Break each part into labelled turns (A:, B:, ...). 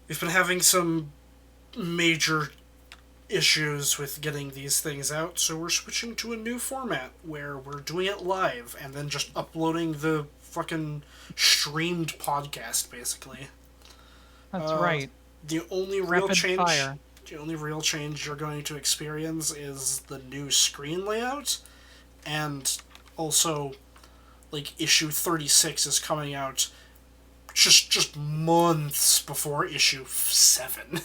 A: we've been having some major issues with getting these things out, so we're switching to a new format where we're doing it live and then just uploading the fucking streamed podcast, basically.
B: That's
A: Uh,
B: right.
A: the only real
B: Rapid
A: change,
B: fire.
A: the only real change you're going to experience is the new screen layout, and also, like, issue 36 is coming out just months before issue 7.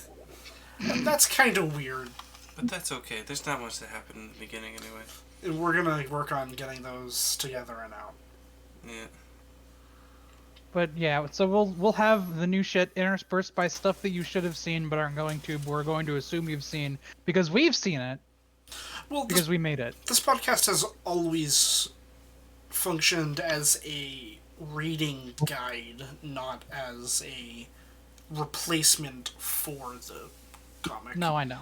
A: And that's kind of weird.
C: But that's okay. There's not much that happened in the beginning anyway.
A: We're gonna work on getting those together and out.
C: Yeah.
B: But yeah, so we'll have the new shit interspersed by stuff that you should have seen but aren't going to. But we're going to assume you've seen because we've seen it
A: Well,
B: because we made it.
A: this podcast has always functioned as a reading guide, not as a replacement for the comic.
B: No, I know.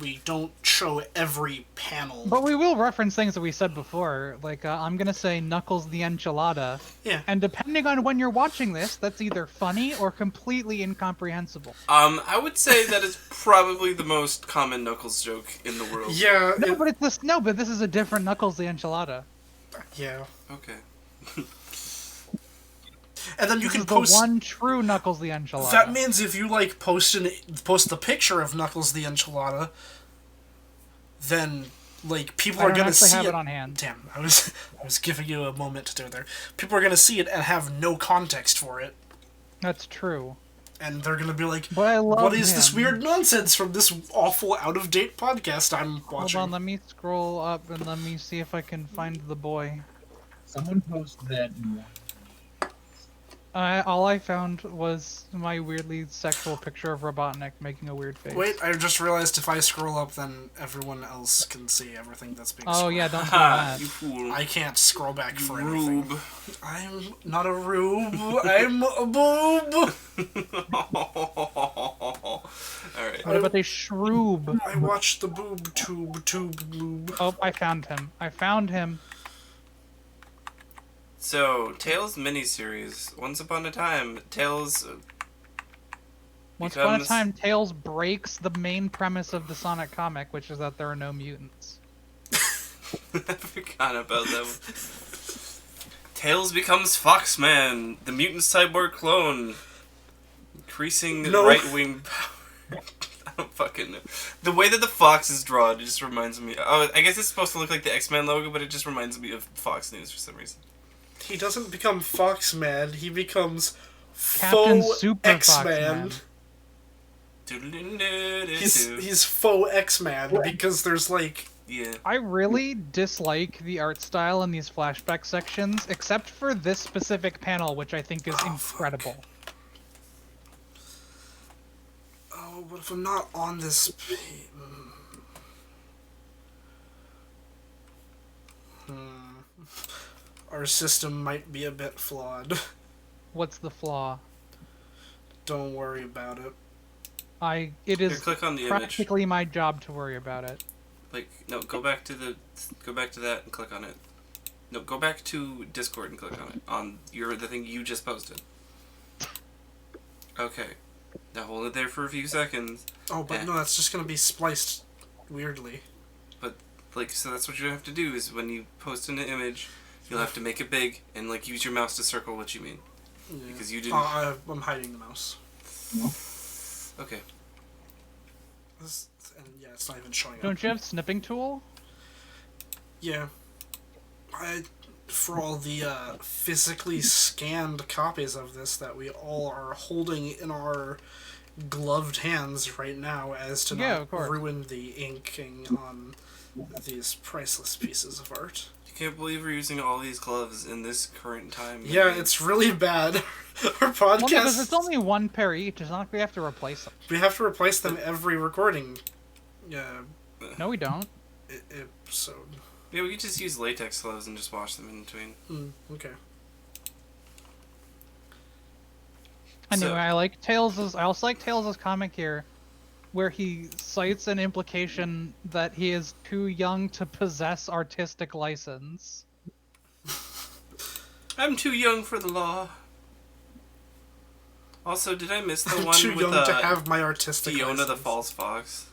A: We don't show every panel.
B: But we will reference things that we said before. Like, I'm going to say Knuckles the Enchilada.
A: Yeah.
B: And depending on when you're watching this, that's either funny or completely incomprehensible.
C: I would say that is probably the most common Knuckles joke in the world.
A: Yeah.
B: But this is a different Knuckles the Enchilada.
A: Yeah.
C: Okay.
A: And then you
B: This
A: can
B: is
A: post
B: the one true Knuckles the Enchilada.
A: That means if you like post the picture of Knuckles the Enchilada, then like people are gonna see
B: have
A: it.
B: it on hand.
A: Damn, I was giving you a moment to do it there. People are gonna see it and have no context for it,
B: That's true.
A: and they're gonna be like,
B: But I love
A: "What is this
B: him.
A: weird nonsense from this awful out of date podcast I'm
B: Hold
A: watching?"
B: on, let me scroll up and let me see if I can find the boy.
D: Someone post that.
B: All I found was my weirdly sexual picture of Robotnik making a weird face.
A: Wait, I just realized if I scroll up, then everyone else can see everything that's being.
B: Oh
A: scrolled.
B: yeah, don't do
C: Ha!
B: that.
C: You fool.
A: I can't scroll back
C: You
A: for anything.
C: rube.
A: I'm not a rube. I'm a boob.
C: Alright.
B: What about a shroob?
A: I watched the boob tube boob.
B: Oh, I found him. I found him.
C: So, Tails miniseries. Once upon a time, Tails
B: Once upon a
C: becomes-
B: time, Tails breaks the main premise of the Sonic comic, which is that there are no mutants.
C: I forgot about that one. Tails becomes Foxman, the mutant cyborg clone. Increasing
A: No.
C: right-wing power. I don't fucking know. The way that the fox is drawn just reminds me... Oh, I guess it's supposed to look like the X-Men logo, but it just reminds me of Fox News for some reason.
A: He doesn't become Foxman. He becomes
B: Captain
A: faux
B: Super
A: X-Man.
C: Doodle-doo-doo-doo-doo.
A: He's faux X-Man because there's like
C: Yeah.
B: I really dislike the art style in these flashback sections, except for this specific panel, which I think is incredible.
A: oh, but if I'm not on this page, our system might be a bit flawed.
B: What's the flaw?
A: Don't worry about it.
B: It
C: Here,
B: is
C: click on the image.
B: practically my job to worry about it.
C: Like, no, go back to that and click on it. No, go back to Discord and click on it. On the thing you just posted. Okay. Now hold it there for a few seconds.
A: Oh, but
C: Yeah.
A: no, that's just gonna be spliced weirdly.
C: But, like, so that's what you have to do is when you post an image, you'll have to make it big and, like, use your mouse to circle what you mean.
A: Yeah.
C: Because you didn't...
A: I'm hiding the mouse.
C: Okay.
A: And yeah, it's not even showing up.
B: Don't you have snipping tool?
A: Yeah. For all the physically scanned copies of this that we all are holding in our gloved hands right now as to
B: Yeah,
A: not
B: of course.
A: ruin the inking on these priceless pieces of art.
C: I can't believe we're using all these gloves in this current time.
A: Yeah, it's really bad. Our podcast...
B: Well, because it's only one pair each. It's not like we have to replace them.
A: We have to replace them every recording
B: No, we don't.
A: episode.
C: Yeah, we could just use latex gloves and just wash them in between.
A: Okay.
B: Anyway,
C: So-
B: I also like Tails' comic here, where he cites an implication that he is too young to possess artistic license.
C: I'm too young for the law. Also, did I miss the
A: I'm
C: one
A: too
C: with
A: young to have my artistic
C: Fiona the
A: license.
C: false fox?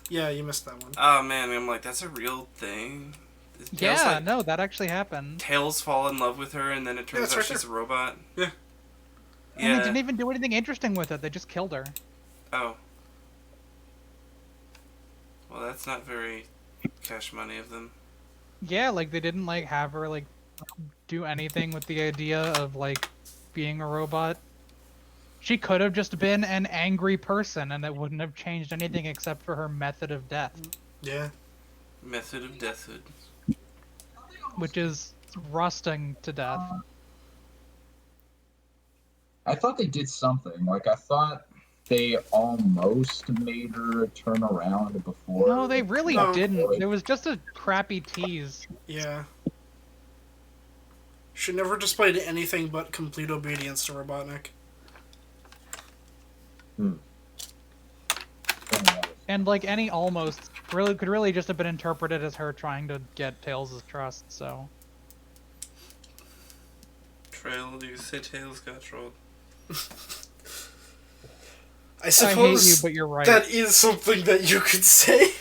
A: Yeah, you missed that one.
C: Oh man, I'm like, that's a real thing. Is Tails,
B: Yeah,
C: like,
B: no, that actually happened.
C: Tails fall in love with her, and then it turns
A: it's
C: out
A: right
C: she's
A: there.
C: a robot.
A: Yeah.
B: And they
C: Yeah.
B: didn't even do anything interesting with it. They just killed her.
C: Oh. Well, that's not very cash money of them.
B: Yeah, like they didn't like have her like do anything with the idea of like being a robot. She could have just been an angry person, and it wouldn't have changed anything except for her method of death,
A: Yeah.
C: Method of deathhood.
B: which is rusting to death.
D: I thought they did something. Like, I thought they almost made her turn around before.
B: No, they really
A: No.
B: didn't. There was just a crappy tease.
A: Yeah. She never displayed anything but complete obedience to Robotnik.
B: And like any almost really could really just have been interpreted as her trying to get Tails' trust, so.
C: Trail, you say Tails got trolled.
A: I
B: I
A: suppose
B: hate you, but you're right.
A: that is something that you could say.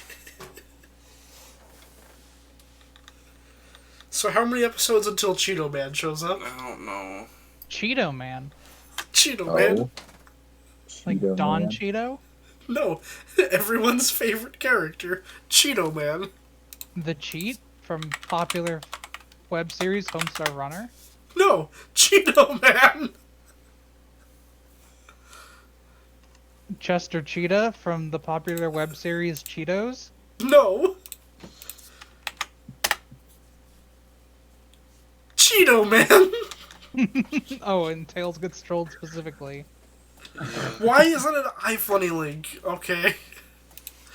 A: So how many episodes until Cheeto Man shows up?
C: I don't know.
B: Cheeto Man.
A: Cheeto Man?
D: Oh.
B: Like
D: Cheeto
B: Don
D: Man.
B: Cheeto?
A: No. Everyone's favorite character. Cheeto Man.
B: The Cheat from popular web series Homestar Runner?
A: No. Cheeto Man.
B: Chester Cheetah from the popular web series Cheetos?
A: No. Cheeto Man.
B: Oh, and Tails gets trolled specifically.
A: Why isn't it iFunny Link? Okay.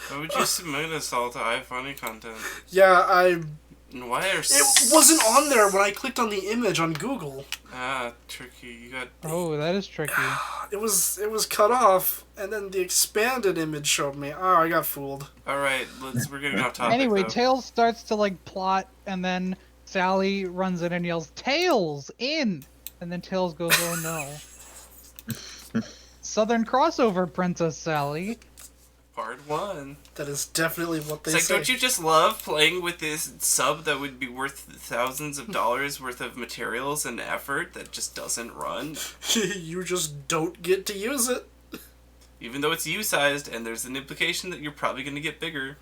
C: Why would you submit us all to iFunny content?
A: Yeah, I...
C: And why are
A: It wasn't on there when I clicked on the image on Google.
C: Ah, tricky. You got.
B: Oh, that is tricky.
A: It was cut off, and then the expanded image showed me. Oh, I got fooled.
C: Alright, we're getting off topic.
B: Anyway,
C: though.
B: Tails starts to like plot, and then Sally runs in and yells, "Tails, in!" And then Tails goes, "Oh no." Southern crossover, Princess Sally.
C: Part 1.
A: That is definitely what they
C: It's like,
A: say.
C: don't you just love playing with this sub that would be worth thousands of dollars worth of materials and effort that just doesn't run?
A: You just don't get to use it.
C: Even though it's U-sized, and there's an implication that you're probably going to get bigger.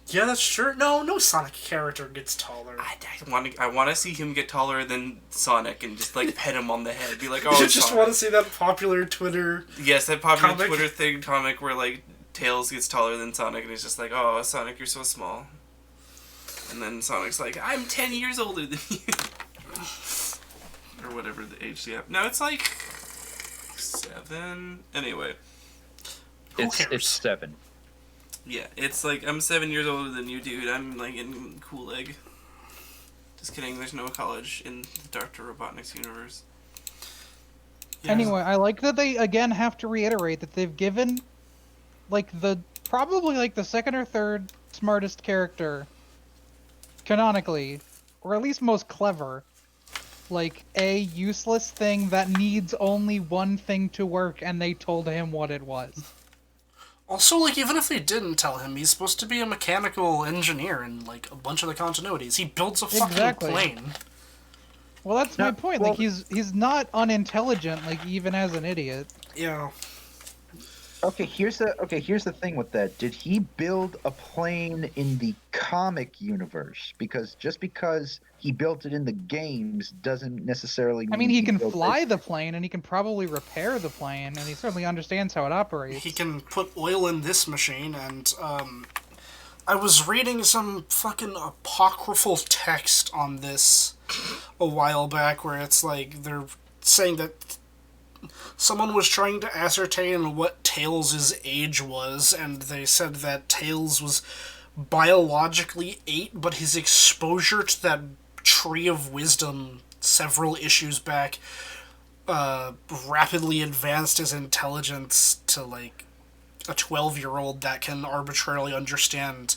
A: Yeah, that's true. No Sonic character gets taller.
C: I want to see him get taller than Sonic and just, like, pet him on the head. Be like, oh,
A: You just
C: Sonic.
A: want to see that popular Twitter...
C: Yes, that popular
A: comic?
C: Twitter thing comic where, like, Tails gets taller than Sonic, and he's just like, oh, Sonic, you're so small. And then Sonic's like, I'm 10 years older than you. Or whatever the age gap. No, it's like 7. Anyway.
A: Who
E: It's
A: cares?
E: 7.
C: Yeah, it's like, I'm 7 years older than you, dude. I'm, like, in Cool Egg. Just kidding, there's no college in the Dr. Robotnik's universe.
A: Yeah.
B: Anyway, I like that they again have to reiterate that they've given like probably like the second or third smartest character canonically, or at least most clever, like a useless thing that needs only one thing to work, and they told him what it was.
A: Also, like, even if they didn't tell him, he's supposed to be a mechanical engineer in, like, a bunch of the continuities. He builds a fucking
B: Exactly.
A: plane.
B: Well, that's my
E: Yeah,
B: point.
E: well-
B: Like he's not unintelligent, like even as an idiot.
A: Yeah.
E: Okay, here's the thing with that. Did he build a plane in the comic universe? Because just because he built it in the games doesn't necessarily mean
B: I mean, he can
E: built
B: fly
E: it.
B: the plane, and he can probably repair the plane, and he certainly understands how it operates.
A: He can put oil in this machine, and, I was reading some fucking apocryphal text on this a while back where it's like, they're saying that someone was trying to ascertain what Tails' age was, and they said that Tails was biologically 8, but his exposure to that tree of wisdom several issues back rapidly advanced his intelligence to, like, a 12-year-old that can arbitrarily understand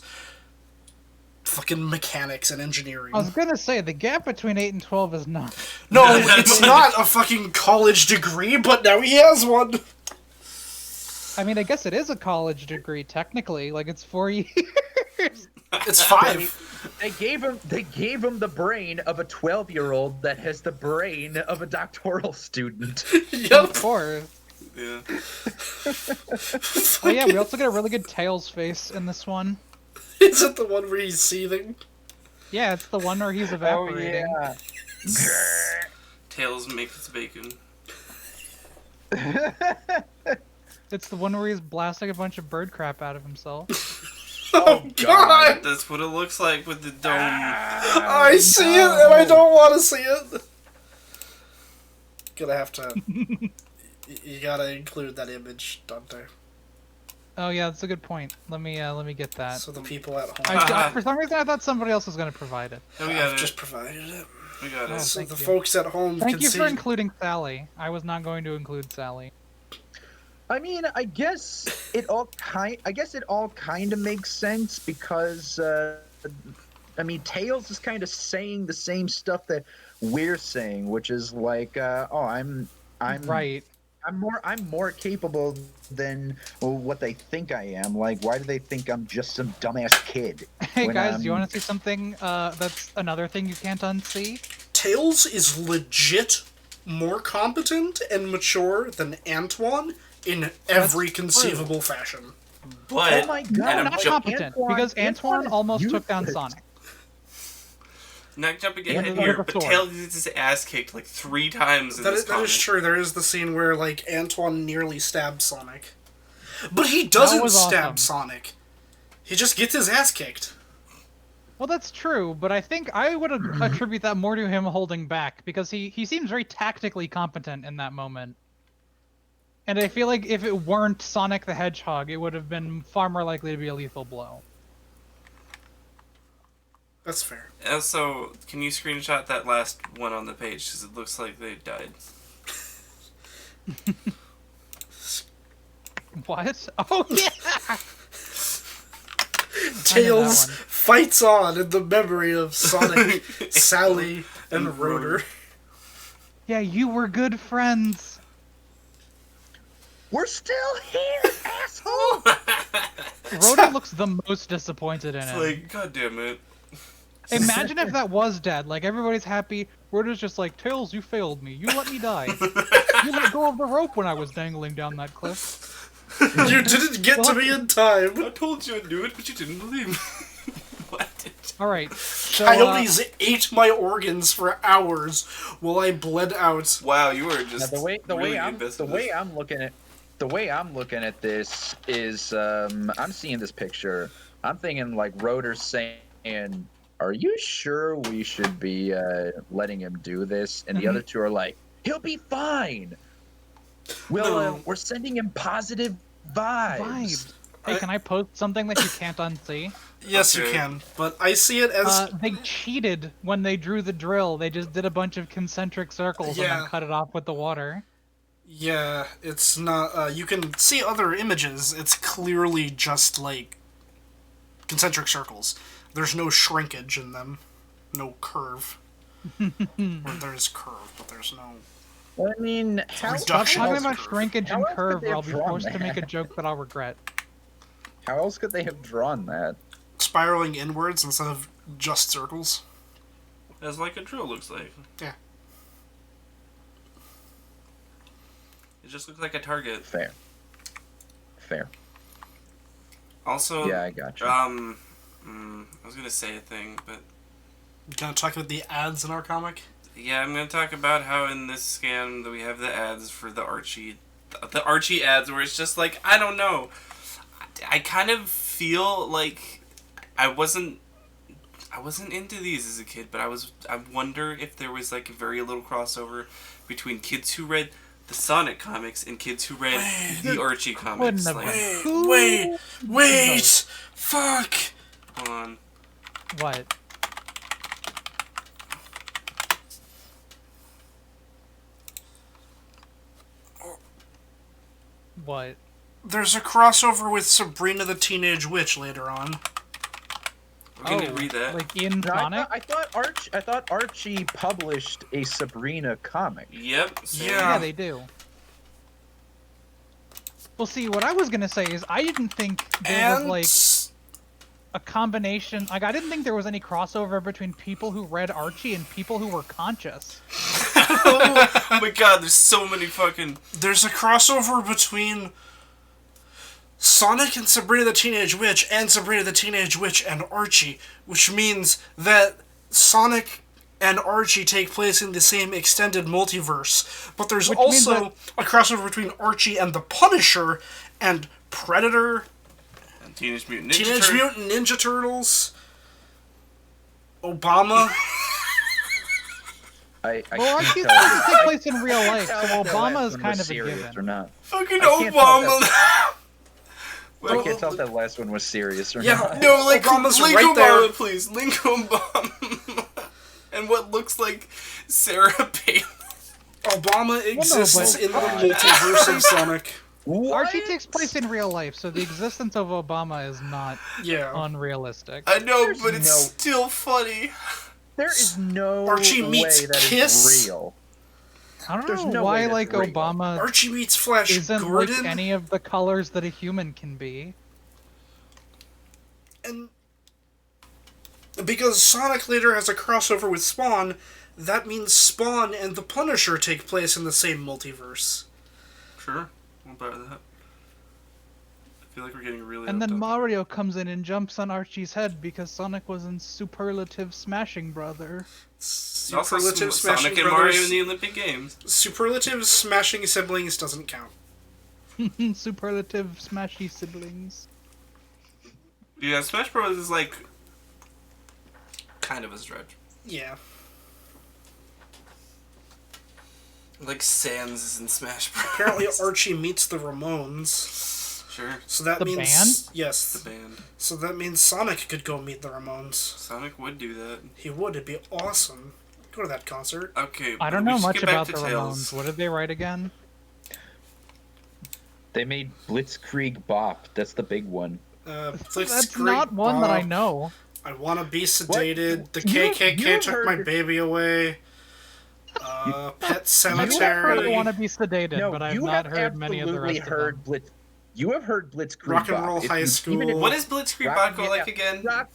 A: fucking mechanics and engineering.
B: I was gonna say, the gap between 8 and 12 is not.
A: No, it's not a fucking college degree, but now he has one.
B: I mean, I guess it is a college degree, technically. Like, it's 4 years.
A: It's 5.
E: They gave him the brain of a 12-year-old that has the brain of a doctoral student.
B: Of
A: Yep.
B: course.
C: Yeah.
B: Oh yeah, we also get a really good Tails face in this one.
A: Is it the one where he's seething?
B: Yeah, it's the one where he's evaporating.
E: Oh, yeah.
C: Tails makes its bacon.
B: It's the one where he's blasting a bunch of bird crap out of himself.
A: Oh god!
C: That's what it looks like with the dome.
A: I see it and I don't want to see it. Gonna have to. You gotta include that image, Dante,
B: Oh yeah, that's a good point. Let me get that.
A: so the people at home.
B: For some reason, I thought somebody else was gonna provide it.
C: Oh, we
A: I've
C: got it.
A: just provided it,
C: We got
B: Oh,
C: it.
A: so
B: thank
A: the
B: you.
A: folks at home
B: Thank
A: can
B: you
A: see.
B: for including Sally. I was not going to include Sally.
E: I mean, I guess it all kind of makes sense because I mean, Tails is kind of saying the same stuff that we're saying, which is like, I'm
B: Right.
E: I'm more capable than what they think I am. Like, why do they think I'm just some dumbass kid?
B: Hey
E: when
B: guys, do you
E: I'm-
B: want to see something? That's another thing you can't unsee.
A: Tails is legit more competent and mature than Antoine in every conceivable fashion.
C: But
E: Oh my God,
C: and
B: No,
C: I'm
B: not
C: jump-
B: competent,
E: Antoine-
B: because Antoine
E: Antoine is
B: almost took down
E: useless.
B: Sonic.
C: not jumping
E: And
C: ahead
E: another
C: here, but
B: sword.
C: Tails gets his ass kicked like 3 times in
A: That
C: this
A: is, that
C: comic.
A: is true. There is the scene where, like, Antoine nearly stabs Sonic. But he doesn't
B: was
A: stab
B: awesome.
A: Sonic. He just gets his ass kicked.
B: Well, that's true, but I think I would attribute that more to him holding back, because he seems very tactically competent in that moment. And I feel like if it weren't Sonic the Hedgehog, it would have been far more likely to be a lethal blow.
A: That's fair.
C: Also, can you screenshot that last one on the page? Because it looks like they died.
B: What? Oh, yeah!
A: Tails
B: one.
A: fights on in the memory of Sonic, Sally, and Rotor.
B: Yeah, you were good friends.
E: We're still here, asshole.
B: Rhoda looks the most disappointed in
C: It's
B: him.
C: like, god damn it.
B: Imagine if that was dead. Like, everybody's happy. Rhoda's just like, Tails, you failed me. You let me die. You let go of the rope when I was dangling down that cliff.
A: You didn't get to me in time.
C: I told you I'd do it, but you didn't believe me. What?
B: Alright, so,
A: Coyotes ate my organs for hours while I bled out.
C: Wow, you were
E: Now,
C: just
E: the way
C: really
E: I'm
C: invested
E: the
C: in
E: way
C: this.
E: I'm looking at this is I'm seeing this picture. I'm thinking like Rotor's saying, "Are you sure we should be letting him do this?" And the other two are like, "He'll be fine.
A: No.
E: We're sending him positive vibes."
B: vibes. Hey, can I post something that you can't unsee?
A: Yes, you
C: Okay.
A: can, but I see it as
B: They cheated when they drew the drill. They just did a bunch of concentric circles and
A: Yeah.
B: then cut it off with the water.
A: yeah, it's not. You can see other images. It's clearly just like concentric circles. There's no shrinkage in them, no curve. Or there's curve, but there's no.
E: I mean, how,
B: Stop
A: Reduction.
B: talking
A: is
B: about
A: curve.
B: shrinkage
E: How
B: and
E: else could
B: curve,
E: they
B: or I'll
E: have
B: be
E: drawn
B: forced to make a
E: that?
B: joke that I'll regret.
E: how else could they have drawn that?
A: Spiraling inwards instead of just circles.
C: As like a drill looks like.
A: Yeah.
C: It just looks like a target.
E: Fair.
C: Also,
E: Yeah, I got you.
C: I was gonna say a thing, but
A: Gonna talk about the ads in our comic.
C: yeah, I'm gonna talk about how in this scan that we have the ads for the Archie ads, where it's just like, I don't know. I kind of feel like I wasn't into these as a kid, but I wonder if there was like a very little crossover between kids who read the Sonic comics and kids who read the Archie comics.
B: have
C: Like,
B: been.
A: Wait! Fuck!
C: hold on.
B: What? What?
A: There's a crossover with Sabrina the Teenage Witch later on.
C: Can you read that?
B: Like in
E: No,
B: Sonic?
E: I thought Archie published a Sabrina comic.
C: Yep. Same.
B: Yeah, they do. Well, see, what I was gonna say is I didn't think there was like a combination. Like, I didn't think there was any crossover between people who read Archie and people who were conscious.
C: Oh my god, there's so many fucking...
A: There's a crossover between Sonic and Sabrina the Teenage Witch and Sabrina the Teenage Witch and Archie, which means that Sonic and Archie take place in the same extended multiverse. But there's
B: Which means
A: also a crossover between Archie and the Punisher and Predator,
C: And Teenage Mutant
A: Ninja Turtles, Obama.
E: I
B: Well,
E: can't
B: Archie
E: tell
B: doesn't take place in real life,
E: tell
B: so
E: if that
B: Obama
E: last
B: is
E: one
B: kind
E: was
B: of a
E: serious
B: given.
E: or not.
C: Fucking
E: I can't tell
C: Obama!
E: I can't tell if that last one was serious or
A: Yeah,
E: not.
C: No, like,
A: Obama's
C: link
A: right
C: Obama,
A: there.
C: please. Link Obama. And what looks like Sarah Palin.
A: Obama exists
B: but-
A: in the multiverse of Sonic.
B: Archie takes place in real life, so the existence of Obama is not
A: Yeah.
B: unrealistic.
C: I know,
E: There's
C: but it's
E: no-
C: still funny.
E: There is no
A: Archie meets
E: way that is
A: Kiss.
E: real.
B: I don't
E: There's
B: know
E: no
B: why,
E: way
B: like,
E: that's real.
B: Obama
A: Archie meets Flash
B: isn't
A: Gordon.
B: like any of the colors that a human can be.
A: And because Sonic later has a crossover with Spawn, that means Spawn and the Punisher take place in the same multiverse.
C: Sure, I'll buy that. I feel like we're getting really...
B: And then
C: hooked up.
B: Mario comes in and jumps on Archie's head because Sonic was in Superlative Smashing Brother.
C: It's also
A: Superlative
C: Sonic
A: Smashing
C: and Mario in
A: Brothers.
C: the Olympic Games.
A: Superlative Smashing Siblings doesn't count.
B: Superlative Smashy Siblings.
C: Yeah, Smash Bros. Is like... kind of a stretch.
A: Yeah.
C: Like Sans is in Smash Bros.
A: Apparently Archie meets the Ramones.
C: Sure,
A: So that
B: The
A: means...
B: band?
A: Yes.
C: the band.
A: So that means Sonic could go meet the Ramones.
C: Sonic would do that.
A: He would. It'd be awesome. Go to that concert.
C: Okay,
B: I don't
C: we
B: know
C: should
B: much
C: get back
B: about
C: to
B: the
C: Tails.
B: Ramones. What did they write again?
E: They made Blitzkrieg Bop. That's the big one.
B: That's
A: Blitzkrieg
B: not one that I
A: Bop.
B: know.
A: I want to be sedated. The
E: You-
A: KKK
E: you've
A: took my
E: heard-
A: baby away. Pet
B: You have heard I
A: Cemetery.
B: want to be sedated,
E: No,
B: but I've
E: you
B: not
E: have
B: heard many of the
E: absolutely
B: rest
E: heard
B: of them.
E: You have heard Blitzkrieg
A: Rock and
E: Bop.
A: Roll
E: If
A: High
E: you-
A: School.
E: even if-
C: What is Blitzkrieg
E: Rock-
C: Bop like
E: yeah.
C: again?
E: Rock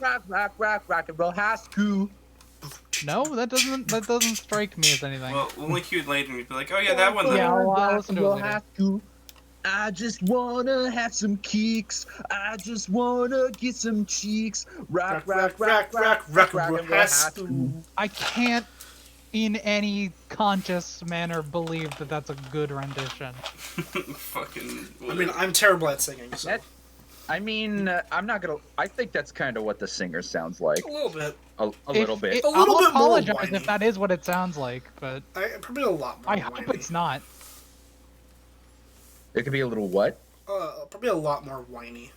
E: and roll high school.
B: No, that doesn't strike me as anything.
C: Well, we'll link you later and you'll be like, oh yeah, that one then.
B: Yeah, I'll listen to it later.
E: High school. I just wanna have some kicks. I just wanna get some cheeks. Rock
A: Rock and Roll High School.
B: I can't, in any conscious manner, believe that that's a good rendition.
C: Fucking...
A: I mean, I'm terrible at singing, so
E: That- I mean, I'm not gonna. I think that's kind of what the singer sounds like.
A: a little bit.
E: A little bit.
A: A little
B: I'll
A: bit more
B: apologize
A: whiny.
B: if that is what it sounds like, but
A: Probably a lot more
B: I hope
A: whiny.
B: it's not.
E: It could be a little what?
A: Probably a lot more whiny.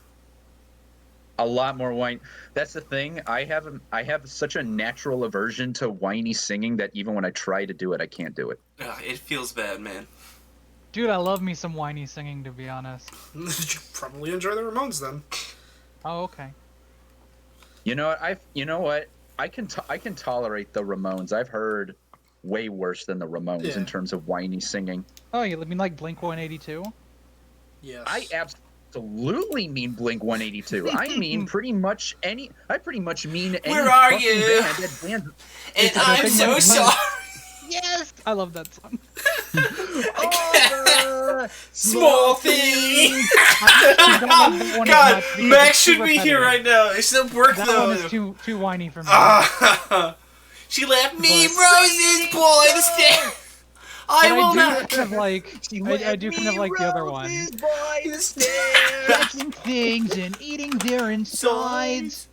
E: A lot more whine. That's the thing. I have such a natural aversion to whiny singing that even when I try to do it, I can't do it.
C: Ugh, it feels bad, man.
B: Dude, I love me some whiny singing, to be honest.
A: You probably enjoy the Ramones then.
B: Oh, okay.
E: You know what? I can tolerate the Ramones. I've heard way worse than the Ramones
A: Yeah.
E: in terms of whiny singing.
B: Oh, you mean like Blink 182?
A: Yes.
E: I absolutely mean Blink 182. I mean pretty much any. I pretty much mean any.
C: Where are
E: fucking
C: you?
E: band that band-
C: And
B: It's a
C: I'm
B: thing
C: so
B: like-
C: sorry.
B: Yes! I love that song.
E: Oh,
C: Small thing.
B: God,
C: God, Max should be here right now. It should work
B: That
C: though.
B: one is too whiny for me.
C: She left me
B: But-
C: roses, boy, to stay. I
B: But
C: will
B: do
C: not.
B: kind of like I do kind of like the other one. Touching things and eating their insides.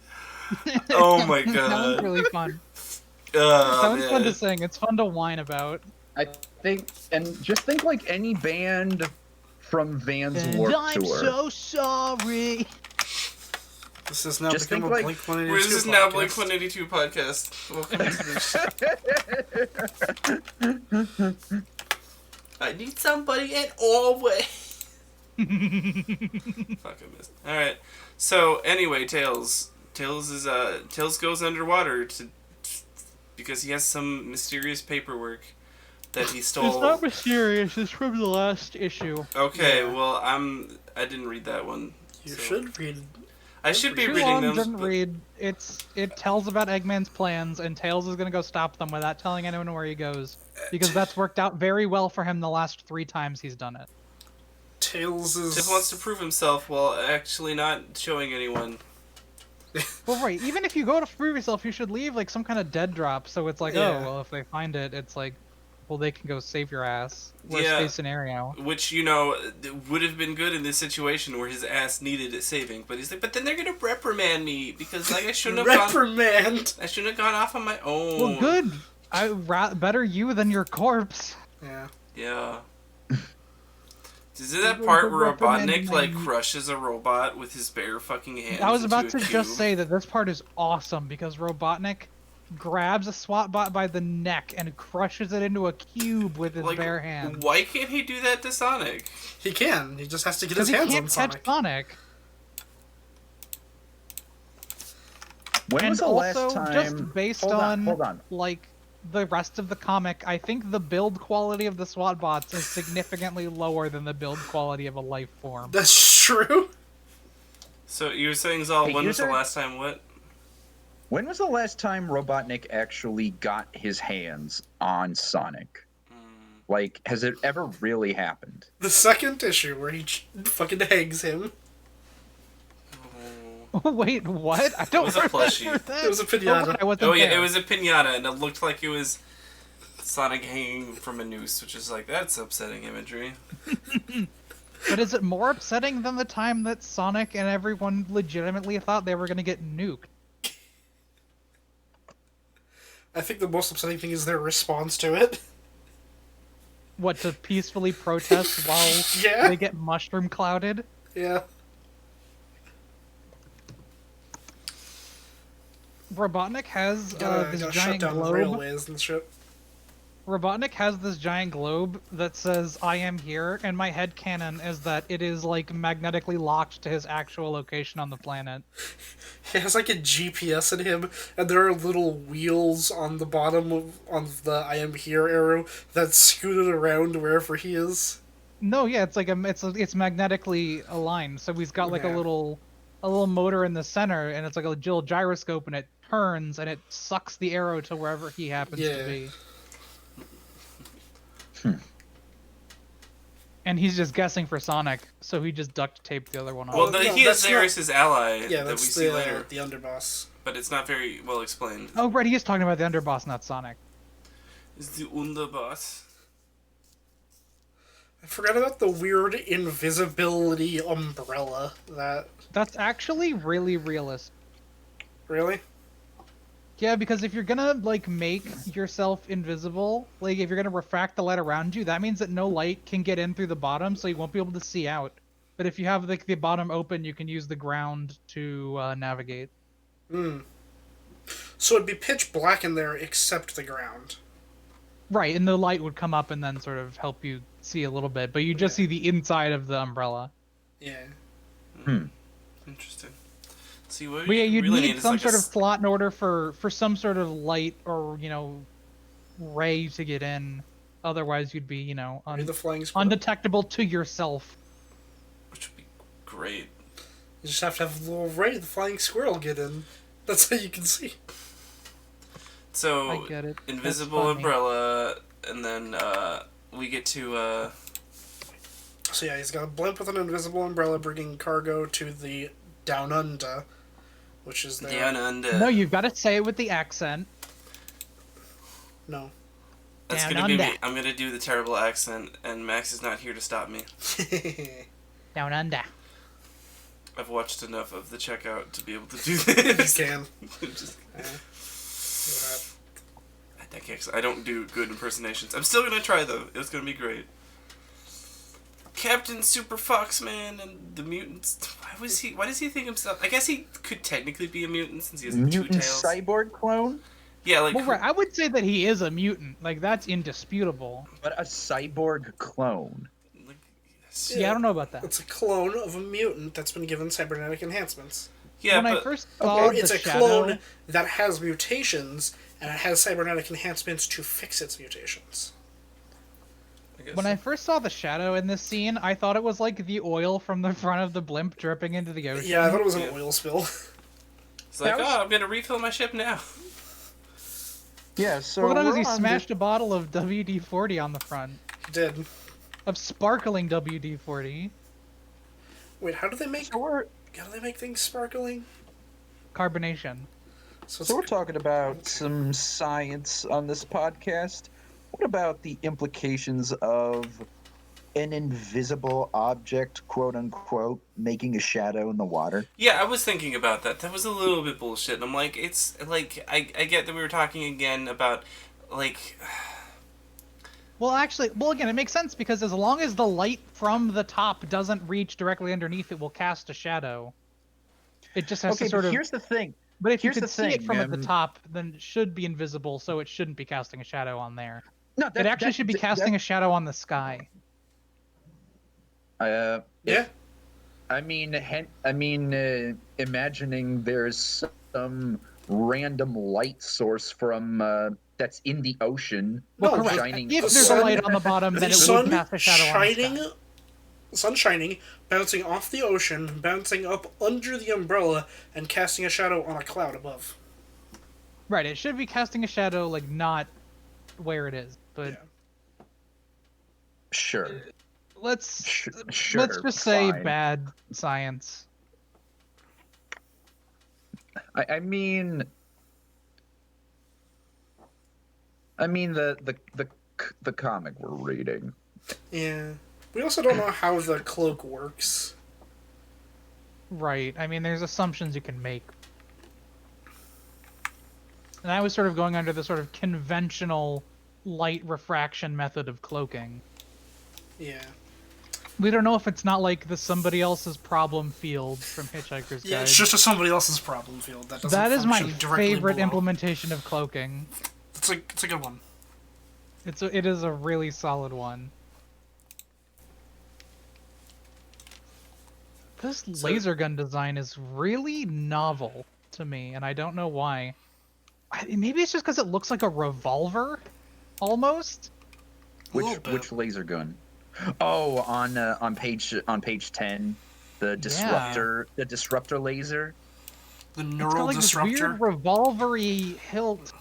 C: Oh my
B: That
C: god.
B: one's really fun. That
C: Oh,
B: one's fun to
C: man.
B: sing. It's fun to whine about.
E: I think, and just think like any band from Van's
B: And
E: Warped
B: I'm
E: Tour.
B: so sorry.
A: This has now
E: Just
A: become a
E: think, like-
A: Blink 182
C: This is
A: podcast.
C: now Blink 182 podcast. Welcome to the show. I need somebody in always. Fuck, I missed. Alright. So, anyway, Tails. Tails goes underwater because he has some mysterious paperwork that he stole.
B: It's not mysterious. It's from the last issue.
C: Okay,
A: Yeah.
C: well I didn't read that one.
A: You
C: so-
A: should read.
C: I should be
B: Too
C: reading
B: long
C: them.
B: doesn't
C: but-
B: read. It tells about Eggman's plans, and Tails is gonna go stop them without telling anyone where he goes, because that's worked out very well for him the last 3 times he's done it.
A: Tails is.
C: Tiff wants to prove himself while actually not showing anyone.
B: Well, right. Even if you go to prove yourself, you should leave like some kind of dead drop, so it's like,
A: Yeah.
B: oh, well, if they find it, it's like, well, they can go save your ass. Worst
C: Yeah.
B: case scenario.
C: Which, would have been good in this situation where his ass needed it saving. But he's like, but then they're gonna reprimand me because like I shouldn't have gone.
A: Reprimand.
C: I shouldn't have gone off on my own.
B: Well, good. Better you than your corpse.
A: Yeah.
C: Yeah. Is it that
B: People
C: part
B: could
C: where
B: reprimand
C: Robotnik like
B: me.
C: crushes a robot with his bare fucking hands?
B: I was about
C: into
B: to
C: a
B: just
C: cube?
B: say that this part is awesome because Robotnik grabs a SWAT bot by the neck and crushes it into a cube with his
C: Like,
B: bare hands.
C: why can't he do that to Sonic?
A: He can. He just has to get
B: Because
A: his
B: he
A: hands
B: can't
A: on
B: catch
A: Sonic.
B: Sonic.
E: When
B: And
E: was the
B: also,
E: last time?
B: just based
E: hold
B: on
E: hold on.
B: like the rest of the comic, I think the build quality of the SWAT bots is significantly lower than the build quality of a life form.
A: That's true.
C: So you were saying, Zaul,
E: Hey,
C: when was the
E: user-
C: last time what?
E: When was the last time Robotnik actually got his hands on Sonic? Like, has it ever really happened?
A: The second issue where he fucking hangs him.
B: Wait, what? I don't
C: was a
B: remember
C: plushie.
B: that.
A: It was a pinata.
B: I wasn't
C: Oh yeah,
B: there.
C: it was a pinata, and it looked like it was Sonic hanging from a noose, which is like, that's upsetting imagery.
B: But is it more upsetting than the time that Sonic and everyone legitimately thought they were going to get nuked?
A: I think the most upsetting thing is their response to it.
B: What, to peacefully protest while
A: Yeah.
B: they get mushroom clouded?
A: Yeah.
B: Robotnik has
A: Gotta
B: this
A: shut
B: giant
A: down
B: globe.
A: railways and shit.
B: Robotnik has this giant globe that says "I am here," and my headcanon is that it is like magnetically locked to his actual location on the planet.
A: He has like a GPS in him, and there are little wheels on the bottom of the "I am here" arrow that scoot it around wherever he is.
B: No, yeah, it's like it's magnetically aligned. So he's got like
A: Yeah.
B: a little motor in the center, and it's like a little gyroscope, and it turns and it sucks the arrow to wherever he happens
A: Yeah.
B: to be. And he's just guessing for Sonic, so he just duct taped the other one off.
C: Well,
A: no,
C: he
A: that's
C: is there
A: not-
C: as his ally
A: Yeah,
C: that we
A: that's
C: see
A: the
C: later,
A: the underboss.
C: but it's not very well explained.
B: Oh, right, he is talking about the underboss, not Sonic.
C: Is the underboss?
A: I forgot about the weird invisibility umbrella.
B: That's actually really realistic.
A: Really?
B: Yeah, because if you're gonna like make yourself invisible, like if you're gonna refract the light around you, that means that no light can get in through the bottom, so you won't be able to see out. But if you have like the bottom open, you can use the ground to navigate.
A: So it'd be pitch black in there except the ground.
B: Right, and the light would come up and then sort of help you see a little bit, but you just see the inside of the umbrella.
A: Yeah.
C: Interesting. See, what
B: But yeah,
C: you
B: you'd
C: really
B: need
C: is
B: some
C: like
B: sort of slot in order for some sort of light or ray to get in. Otherwise, you'd be
A: Maybe the flying squirrel.
B: undetectable to yourself.
C: which would be great.
A: You just have to have a little ray, the flying squirrel, get in. That's how you can see.
C: So
B: I get it. That's
C: invisible
B: funny.
C: umbrella, and then we get to
A: So yeah, he's got a blimp with an invisible umbrella bringing cargo to the Down Under, which is there.
C: down under.
B: No, you've got to say it with the accent.
A: No.
C: That's
B: Down
C: gonna be me.
B: under.
C: I'm gonna do the terrible accent, and Max is not here to stop me.
B: Down under.
C: I've watched enough of the checkout to be able to do
A: You
C: this.
A: can.
C: Just-
A: Yeah.
C: I don't do good impersonations. I'm still gonna try though. It's gonna be great. Captain Super Foxman and the mutants. Why does he think himself? I guess he could technically be a mutant since he has two
E: Mutant
C: tails.
E: cyborg clone?
C: Yeah, like
B: Well, right, I would say that he is a mutant. Like, that's indisputable.
E: But a cyborg clone.
C: like,
B: Yeah, I don't know about that.
A: It's a clone of a mutant that's been given cybernetic enhancements.
C: Yeah,
B: when I
C: but
B: first
E: Okay.
B: saw
A: Or
B: the
A: it's a
B: shadow,
A: clone that has mutations, and it has cybernetic enhancements to fix its mutations.
C: I guess
B: when
C: so.
B: I first saw the shadow in this scene, I thought it was like the oil from the front of the blimp dripping into the ocean.
A: Yeah, I thought it was an
C: Yeah.
A: oil spill.
C: It's like,
E: How's-
C: oh, I'm gonna refill my ship now.
E: Yeah, so
B: Well,
E: we're
B: because he
E: on
B: smashed a bottle of WD-40 on the front.
A: He did.
B: Of sparkling WD-40.
A: Wait, how do they make things sparkling?
B: Carbonation.
E: So we're talking about some science on this podcast. What about the implications of an invisible object, quote unquote, making a shadow in the water?
C: Yeah, I was thinking about that. That was a little bit bullshit. And I'm like, it's like I get that we were talking again about like
B: Well, actually, again, it makes sense because as long as the light from the top doesn't reach directly underneath, it will cast a shadow. It just has
E: Okay,
B: to sort
E: but
B: of.
E: here's the thing.
B: But if you
E: here's
B: could
E: the
B: see it
E: thing,
B: from at the top, then it should be invisible, so it shouldn't be casting a shadow on there.
E: No,
B: It actually should be casting a shadow on the sky.
A: Yeah.
E: Imagining there's some random light source from that's in the ocean,
A: No,
B: correct.
E: shining.
B: If
A: the
B: there's
A: sun-
B: a light on the bottom, then
A: The
B: it
A: sun
B: would cast a shadow on the
A: shining,
B: sky.
A: sun shining, bouncing off the ocean, bouncing up under the umbrella, and casting a shadow on a cloud above.
B: Right, it should be casting a shadow, like, not where it is. But
A: Yeah.
E: Sure.
B: let's
E: Sure.
B: let's just say
E: fine.
B: bad science.
E: I mean the comic we're reading.
A: Yeah. We also don't know how the cloak works.
B: Right. I mean, there's assumptions you can make. And I was sort of going under the sort of conventional light refraction method of cloaking.
A: Yeah.
B: We don't know if it's not like the somebody else's problem field from Hitchhiker's
A: Yeah,
B: Guide.
A: it's just somebody else's problem field. That doesn't
B: That is my
A: function directly
B: favorite
A: below.
B: implementation of cloaking.
A: It's a good one.
B: It is a really solid one. This laser gun design is really novel to me, and I don't know why. Maybe it's just because it looks like a revolver, almost.
E: Which laser gun? Oh, on page 10, the disruptor laser.
A: The
B: It's
A: neural
B: got like
A: disruptor.
B: this weird revolvery hilt,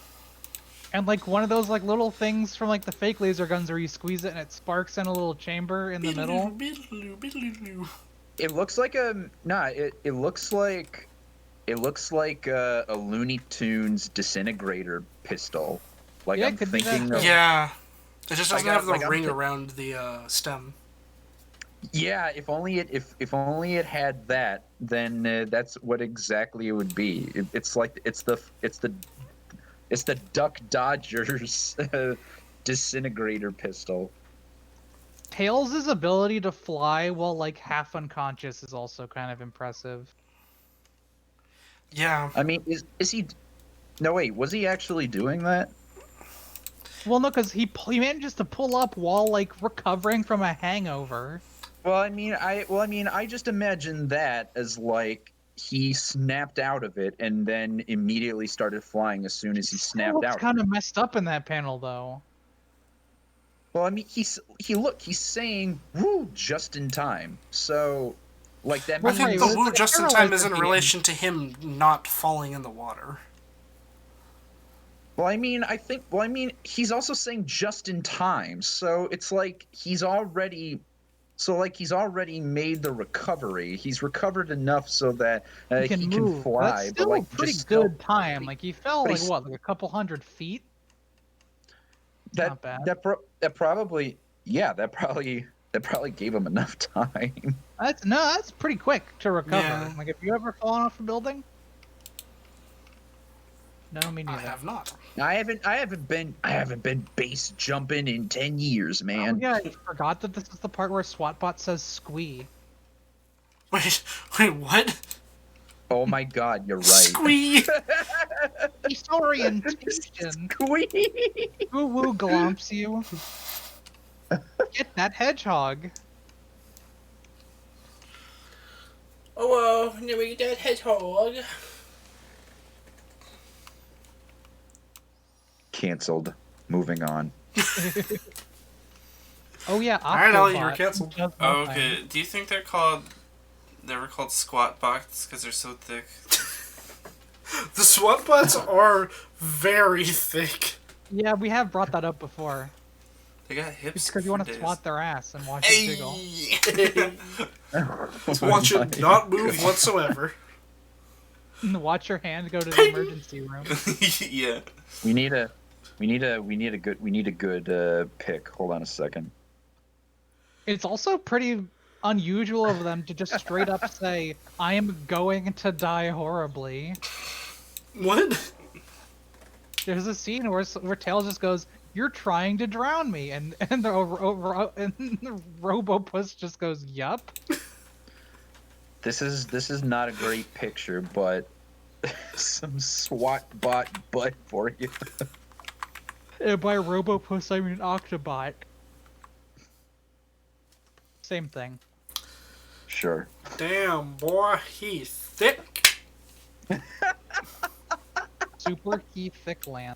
B: and like one of those like little things from like the fake laser guns where you squeeze it and it sparks in a little chamber in the middle.
E: It looks like it looks like a Looney Tunes disintegrator pistol. Like
B: Yeah,
E: I'm
B: it could be that
E: thinking
B: too.
E: of,
A: Yeah. It just doesn't have the
E: like, I'm
A: ring
E: thi-
A: around the stem.
E: yeah. If only it had that, then that's what exactly it would be. It's the Duck Dodgers disintegrator pistol.
B: Tails' ability to fly while like half unconscious is also kind of impressive.
A: Yeah.
E: I mean, is he? No, wait. Was he actually doing that?
B: Well, no, because he manages to pull up while like recovering from a hangover.
E: Well, I mean, I just imagine that as like he snapped out of it and then immediately started flying as soon as he snapped
B: Looks
E: out.
B: kind of messed up in that panel, though.
E: Well, I mean, he's saying "woo" just in time. So, like that.
A: I
B: Well,
E: means
A: think
B: right,
A: the
B: well,
A: woo
B: it's
A: just in
B: paralyzed
A: time is
B: at
A: in
B: the
A: relation to him not falling in the water.
E: Well, I mean, he's also saying just in time. So it's like he's already made the recovery. He's recovered enough so that
B: He can
E: he
B: move.
E: can fly.
B: That's still
E: but like
B: pretty
E: just
B: good
E: still,
B: time. Like he fell
E: but
B: like
E: he's-
B: what, like a couple hundred feet? Not bad.
E: that probably gave him enough time.
B: That's pretty quick to recover.
A: Yeah.
B: Like, have you ever fallen off a building? No, me
A: I
B: neither.
A: have not.
E: I haven't been base jumping in 10 years,
B: Oh,
E: man.
B: yeah, I forgot that this is the part where SWATbot says "squee."
A: Wait, what?
E: Oh my god, you're right.
A: Squee!
B: Disorientation.
E: Squee!
B: Woo woo glomps you. Get that hedgehog.
C: Oh, well, never get that hedgehog.
E: Canceled. Moving on.
B: Oh yeah,
A: Alright, Allie, you're
B: Octobot
A: canceled.
B: does
C: Oh,
B: nothing.
C: okay. Do you think they were called squat bots because they're so thick?
A: The SWAT bots are very thick.
B: Yeah, we have brought that up before.
C: They got hips.
B: It's because you
C: for
B: want to
C: days.
B: swat their ass and watch it jiggle.
C: Hey!
A: Watch it not move whatsoever.
B: Watch your hand go to the emergency room.
C: Yeah.
E: We need a good pick. Hold on a second.
B: It's also pretty unusual of them to just straight up say, "I am going to die horribly."
A: What?
B: There's a scene where Tails just goes, "You're trying to drown me," and the Robopuss just goes, "Yup."
E: This is not a great picture, but some SWAT bot butt for you.
B: And by Robopuss, I mean Octobot. Same thing.
E: Sure.
A: Damn, boy, he's thick.
B: Super Key Thickland.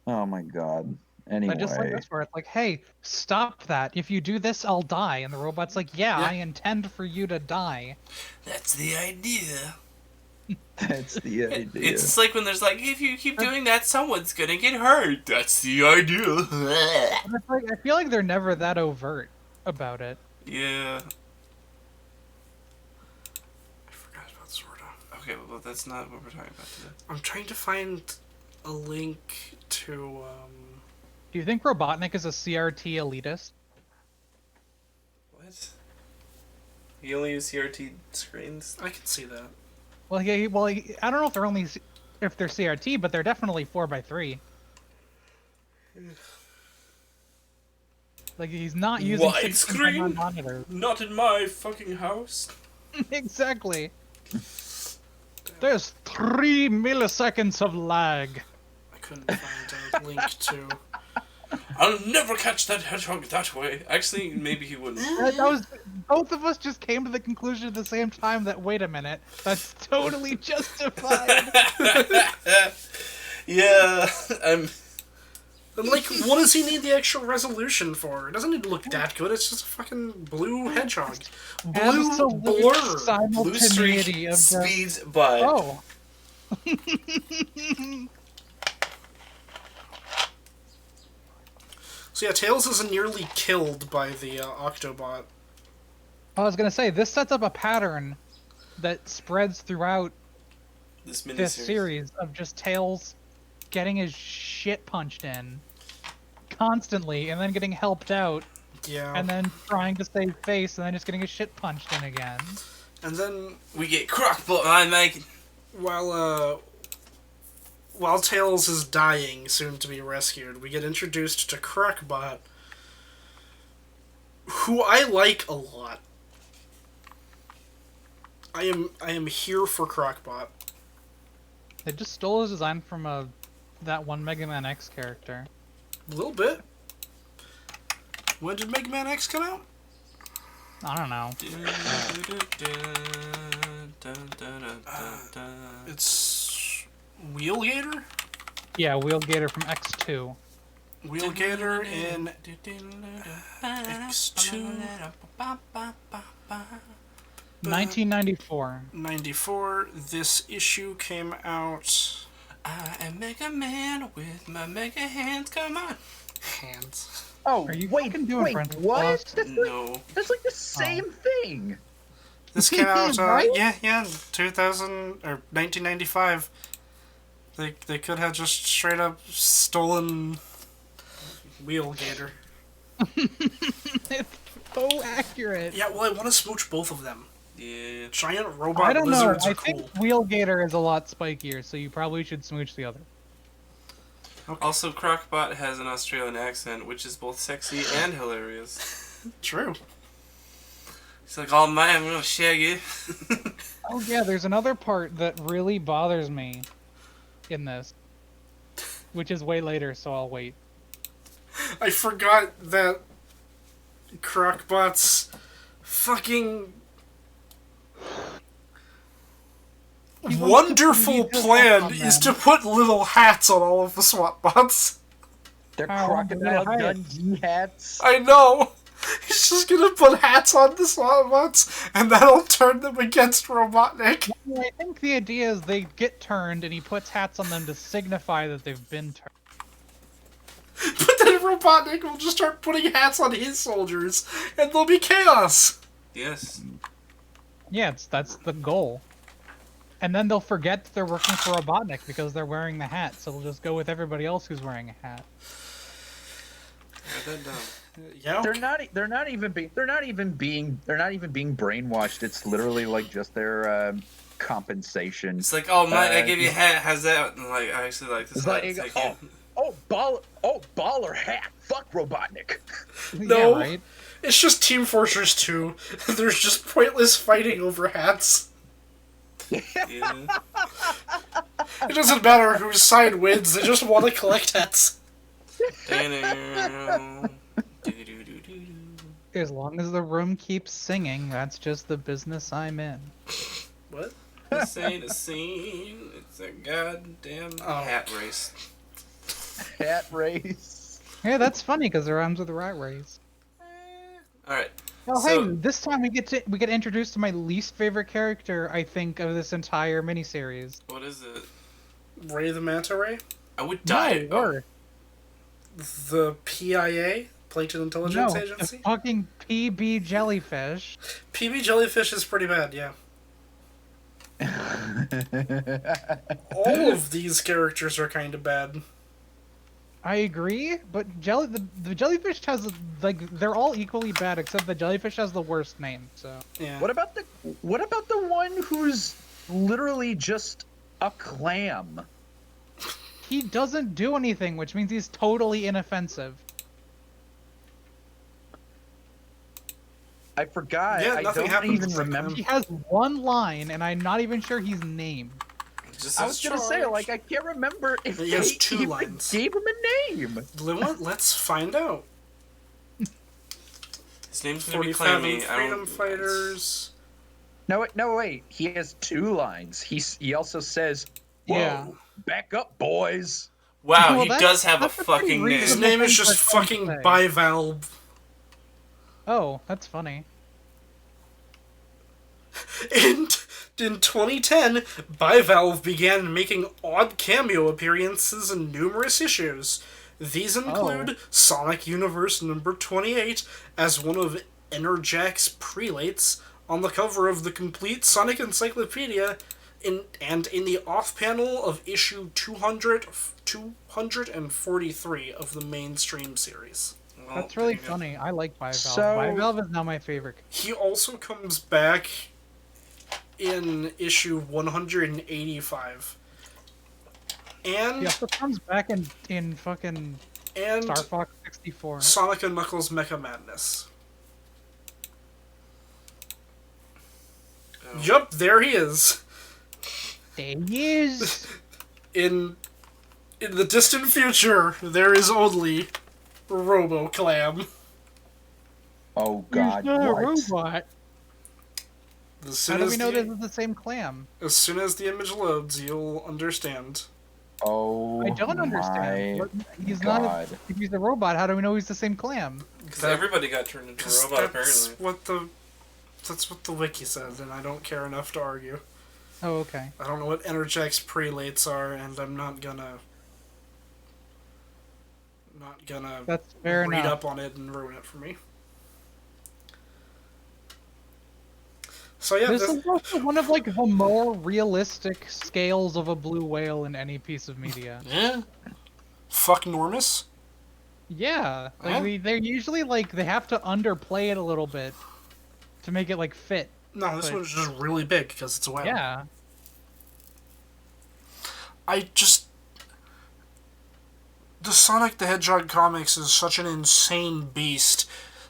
E: Oh my god. Anyway.
B: I just like this where it's like, "Hey, stop that. If you do this, I'll die." And the robot's like, "Yeah,
A: Yeah.
B: I intend for you to die."
C: That's the idea.
E: That's the idea.
C: It's just like when there's like, if you keep doing that, someone's gonna get hurt. That's the idea.
B: And it's like, I feel like they're never that overt about it.
C: Yeah.
A: I forgot about Shoutout.
C: Okay, well, that's not what we're talking about today.
A: I'm trying to find a link to,
B: Do you think Robotnik is a CRT elitist?
C: What? You only use CRT screens?
A: I can see that.
B: Well, yeah. I don't know if they're CRT, but they're definitely 4x3. Like he's not using
C: Widescreen?
B: monitors.
C: Not in my fucking house.
B: Exactly. There's 3 milliseconds of lag.
A: I couldn't find a link to.
C: I'll never catch that hedgehog that way. Actually, maybe he wouldn't.
B: That was both of us just came to the conclusion at the same time that wait a minute, that's totally justified.
C: Yeah,
A: And, like, what does he need the extra resolution for? It doesn't need to look that good. It's just a fucking blue hedgehog. Blue
B: Absolute
A: blur.
C: blue streak
B: simultaneity of the...
C: speeds by.
B: Oh.
A: So yeah, Tails is nearly killed by the Octobot.
B: I was gonna say, this sets up a pattern that spreads throughout
C: This
B: this
C: miniseries.
B: series of just Tails getting his shit punched in constantly and then getting helped out
A: Yeah.
B: and then trying to save face and then just getting his shit punched in again.
A: And then
C: We get Crockbot and I make.
A: while Tails is dying, soon to be rescued, we get introduced to Crockbot, who I like a lot. I am here for Crockbot.
B: They just stole his design from that one Mega Man X character.
A: A little bit. When did Mega Man X come out?
B: I don't know.
A: It's Wheelgator?
B: Yeah, Wheelgator from X2.
A: Wheelgator in X2
B: 1994.
A: 94. This issue came out.
C: I am Mega Man with my mega hands. Come on.
A: Hands.
E: Oh,
B: Are you
E: wait,
B: fucking doing
E: wait,
B: French
E: what?
B: Lost?
C: No.
E: That's like the same thing.
A: This came out,
E: Right?
A: yeah, 2000 or 1995. They could have just straight up stolen Wheelgator.
B: It's so accurate.
A: Yeah, well, I want to smooch both of them.
C: Yeah.
A: Giant
B: I
A: robot
B: don't know.
A: lizards
B: I
A: are
B: think
A: cool.
B: Wheelgator is a lot spikier, so you probably should smooch the other.
C: Also, Crockbot has an Australian accent, which is both sexy and hilarious.
A: True.
C: He's like, "Oh man, I'm gonna shag you."
B: Oh yeah, there's another part that really bothers me in this, which is way later, so I'll wait.
A: I forgot that Crockbot's fucking
B: He wants to
A: wonderful
B: put his
A: plan
B: hats on
A: is
B: them.
A: to put little hats on all of the SWAT bots.
E: They're
B: I want
E: Crocodile
B: little
E: Dundee hats.
A: I know. He's just gonna put hats on the SWAT bots, and that'll turn them against Robotnik.
B: I think the idea is they get turned, and he puts hats on them to signify that they've been turned.
A: But then Robotnik will just start putting hats on his soldiers, and there'll be chaos.
C: Yes.
B: Yeah, that's the goal. And then they'll forget that they're working for Robotnik because they're wearing the hat, so they'll just go with everybody else who's wearing a hat.
C: Write that down.
A: Yeah.
E: They're not even being brainwashed. It's literally like just their compensation.
C: It's like, oh, Mike, I gave you a hat. How's that? And like, I actually like this
E: It's
C: hat.
E: like,
C: Take it.
E: baller hat. Fuck Robotnik.
A: No.
B: Yeah, right?
A: It's just Team Fortress 2. There's just pointless fighting over hats.
C: Yeah.
A: It doesn't matter whose side wins, they just want to collect hats.
B: As long as the room keeps singing, that's just the business I'm in.
A: What?
C: This ain't a scene. It's a goddamn hat race.
E: Hat race.
B: Yeah, that's funny because it rhymes with the rat race.
C: Alright.
B: Oh,
C: So-
B: hey, this time we get introduced to my least favorite character, I think, of this entire miniseries.
C: What is it?
A: Ray the Manta Ray?
C: I would die.
B: No, worse.
A: The PIA? Plankton Intelligence
B: No,
A: Agency?
B: the fucking PB jellyfish.
A: PB Jellyfish is pretty bad, yeah. All of these characters are kind of bad.
B: I agree, but the jellyfish has like they're all equally bad except the jellyfish has the worst name. So
A: Yeah.
E: What about the one who's literally just a clam?
B: he doesn't do anything, which means he's totally inoffensive.
E: I forgot.
A: Yeah,
E: I
A: nothing
E: don't
A: happens
E: even
A: to the
E: remember.
A: clam.
B: He has one line, and I'm not even sure he's named.
C: Just
E: I was gonna say, like, I can't remember if
A: He has
E: they
A: 2
E: even
A: lines.
E: gave him a name.
A: Let's find out.
C: his name's gonna be
A: 47
C: clammy.
A: Freedom Fighters.
E: No, wait. He has 2 lines. He also says, "Whoa,
B: Yeah.
E: back up, boys."
C: Wow,
B: Well,
C: he
B: that's-
C: does have a
B: that's a pretty
C: fucking
A: His
B: reasonable-
C: name.
A: name is
B: thing
A: just
B: for someone to
A: fucking
B: say.
A: Bivalve.
B: Oh, that's funny.
A: In 2010, Bivalve began making odd cameo appearances in numerous issues. These include Sonic Universe number 28 as one of Enerjac's prelates on the cover of the complete Sonic Encyclopedia and in the off-panel of issue 243 of the mainstream series.
C: Well,
B: That's really
C: there you go.
B: funny. I like Bivalve.
E: So-
B: Bivalve is now my favorite.
A: He also comes back in issue 185. And
B: He also comes back in fucking
A: and
B: Star Fox 64.
A: Sonic and Knuckles Mecha Madness.
C: Oh.
A: Yup, there he is.
B: There he is.
A: In the distant future, there is only RoboClam.
E: Oh God,
B: He's not a
E: what?
B: robot.
A: As
B: How
A: soon
B: do
A: as
B: we know
A: the,
B: this is the same clam?
A: as soon as the image loads, you'll understand.
E: Oh,
B: I don't understand.
E: my
B: But he's
E: God.
B: not. If he's a robot, how do we know he's the same clam?
C: Because everybody got turned into a
A: 'Cause
C: robot,
A: that's
C: apparently.
A: that's what the wiki says, and I don't care enough to argue.
B: Oh, okay.
A: I don't know what Enerjac's prelates are, and I'm not gonna
B: That's fair
A: read
B: enough.
A: up on it and ruin it for me. So yeah,
B: This
A: this,
B: is also one of like the more realistic scales of a blue whale in any piece of media.
A: yeah, fuck Normus.
B: Yeah, like
A: Huh?
B: they're usually like they have to underplay it a little bit to make it like fit.
A: No, this
B: But-
A: one's just really big because it's a whale.
B: Yeah.
A: The Sonic the Hedgehog comics is such an insane beast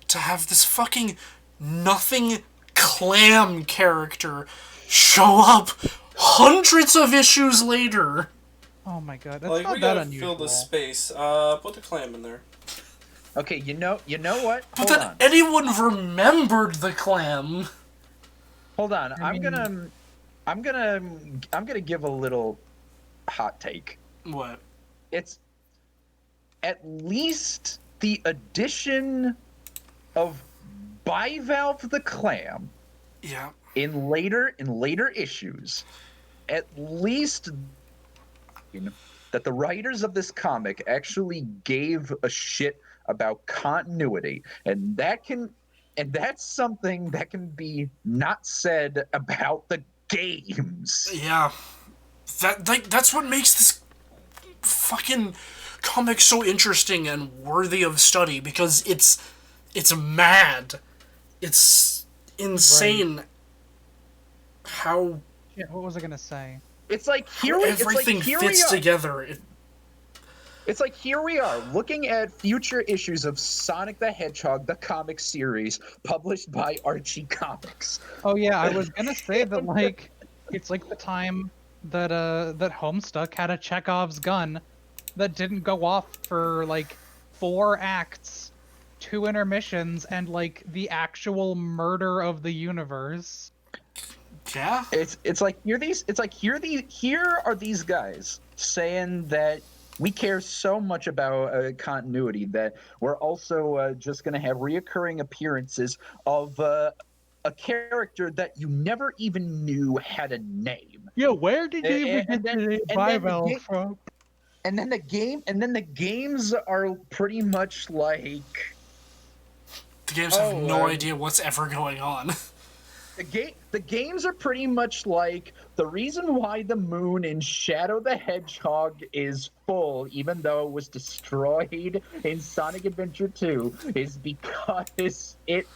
A: to have this fucking nothing clam character show up hundreds of issues later.
B: Oh my god, that's
C: Like,
B: not
C: we
B: that
C: gotta
B: unusual.
C: fill the space. Put the clam in there.
E: Okay, you know what?
A: But
E: Hold
A: then
E: on.
A: anyone remembered the clam.
E: Hold on.
B: I mean-
E: I'm gonna give a little hot take.
A: What?
E: It's at least the addition of Bivalve the Clam
A: Yeah.
E: in later issues, at least that the writers of this comic actually gave a shit about continuity, and that's something that can be not said about the games.
A: Yeah. That's what makes this fucking comic so interesting and worthy of study, because it's mad. It's insane how
B: Yeah, what was I gonna say?
E: It's like
A: everything fits together.
E: It's like here we are looking at future issues of Sonic the Hedgehog, the comic series, published by Archie Comics.
B: Oh yeah, I was gonna say that like it's like the time that that Homestuck had a Chekhov's gun that didn't go off for like 4 acts, 2 intermissions, and like the actual murder of the universe.
A: Yeah.
E: It's like here are these guys saying that we care so much about continuity that we're also just going to have reoccurring appearances of a character that you never even knew had a name.
B: Yeah, where did you even
E: And
B: get
E: then-
B: the
E: and then the
B: Bivalve
E: ga-
B: from?
E: And then the games are pretty much like
A: The games have no idea what's ever going on.
E: the games are pretty much like the reason why the moon in Shadow the Hedgehog is full, even though it was destroyed in Sonic Adventure 2, is because it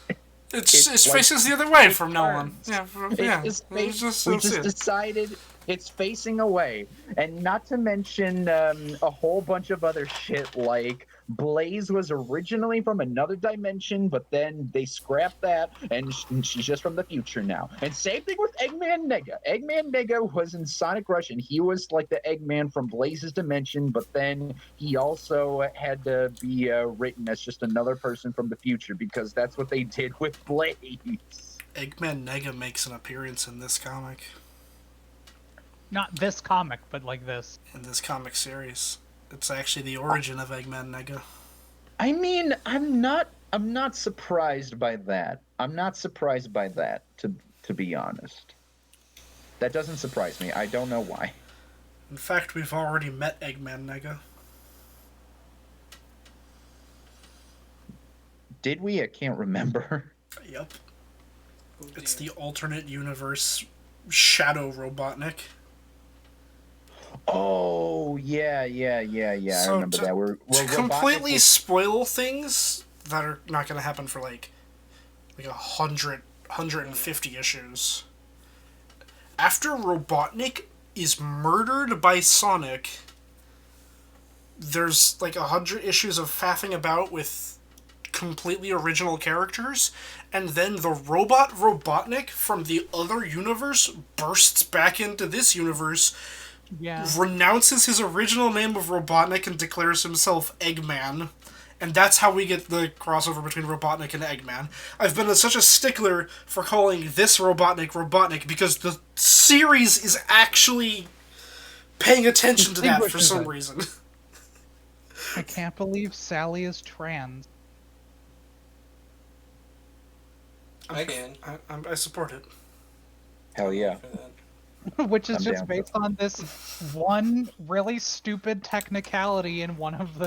A: It
E: like,
A: faces the other way from now on.
E: turns.
A: Yeah.
E: we just decided it's facing away, and not to mention a whole bunch of other shit like Blaze was originally from another dimension, but then they scrapped that, and she's just from the future now. And same thing with Eggman Nega. Eggman Nega was in Sonic Rush, and he was like the Eggman from Blaze's dimension, but then he also had to be written as just another person from the future, because that's what they did with Blaze.
A: Eggman Nega makes an appearance in this comic.
B: Not this comic, but like this.
A: In this comic series. It's actually the origin of Eggman Nega.
E: I mean, I'm not surprised by that. I'm not surprised by that, to be honest. That doesn't surprise me. I don't know why.
A: In fact, we've already met Eggman Nega.
E: Did we? I can't remember.
A: Yep. It's the alternate universe Shadow Robotnik.
E: Oh, yeah. I remember that. We're
A: to
E: Robotnik
A: completely
E: was-
A: spoil things that are not going to happen for like 150 issues. After Robotnik is murdered by Sonic, there's like 100 issues of faffing about with completely original characters, and then the robot Robotnik from the other universe bursts back into this universe,
B: Yeah.
A: renounces his original name of Robotnik and declares himself Eggman. And that's how we get the crossover between Robotnik and Eggman. I've been such a stickler for calling this Robotnik because the series is actually paying attention to that for some reason.
B: I can't believe Sally is trans.
C: I can.
A: I support it.
E: Hell yeah.
C: For that.
B: Which is
E: I'm
B: just
E: down for
B: based on this one really stupid technicality in one of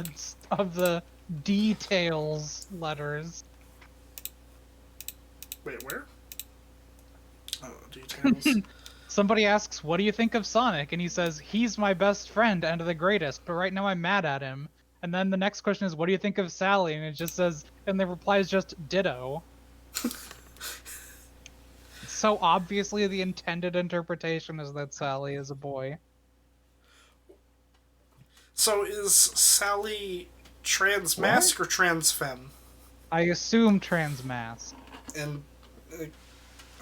B: the details letters.
A: Wait, where? Oh, details.
B: Somebody asks, "What do you think of Sonic?" and he says, "He's my best friend and the greatest, but right now I'm mad at him." And then the next question is, "What do you think of Sally?" and it just says, and the reply is just ditto. So obviously the intended interpretation is that Sally is a boy.
A: So is Sally trans mask or trans femme?
B: I assume trans mask.
A: And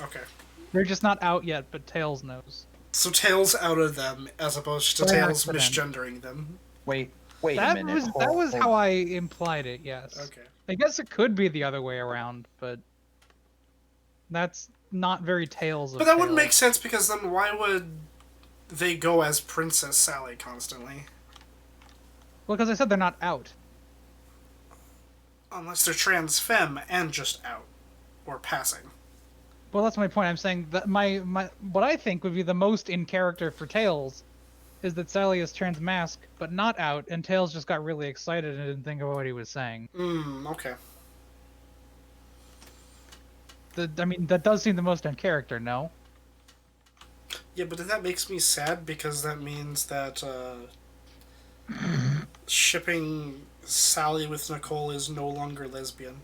A: okay,
B: They're just not out yet, but Tails knows.
A: so Tails outed them as opposed to
B: By
A: Tails
B: accident.
A: misgendering them.
E: Wait, Wait a
B: That
E: minute.
B: was how I implied it. Yes.
A: Okay.
B: I guess it could be the other way around, but that's not very Tales of
A: But that wouldn't
B: Tales.
A: make sense because then why would they go as Princess Sally constantly?
B: Well, because I said they're not out.
A: Unless they're trans femme and just out. Or passing.
B: Well, that's my point. I'm saying that my what I think would be the most in character for Tails is that Sally is trans mask but not out, and Tails just got really excited and didn't think of what he was saying.
A: Okay.
B: I mean, that does seem the most in character, no?
A: Yeah, but that makes me sad because that means that shipping Sally with Nicole is no longer lesbian.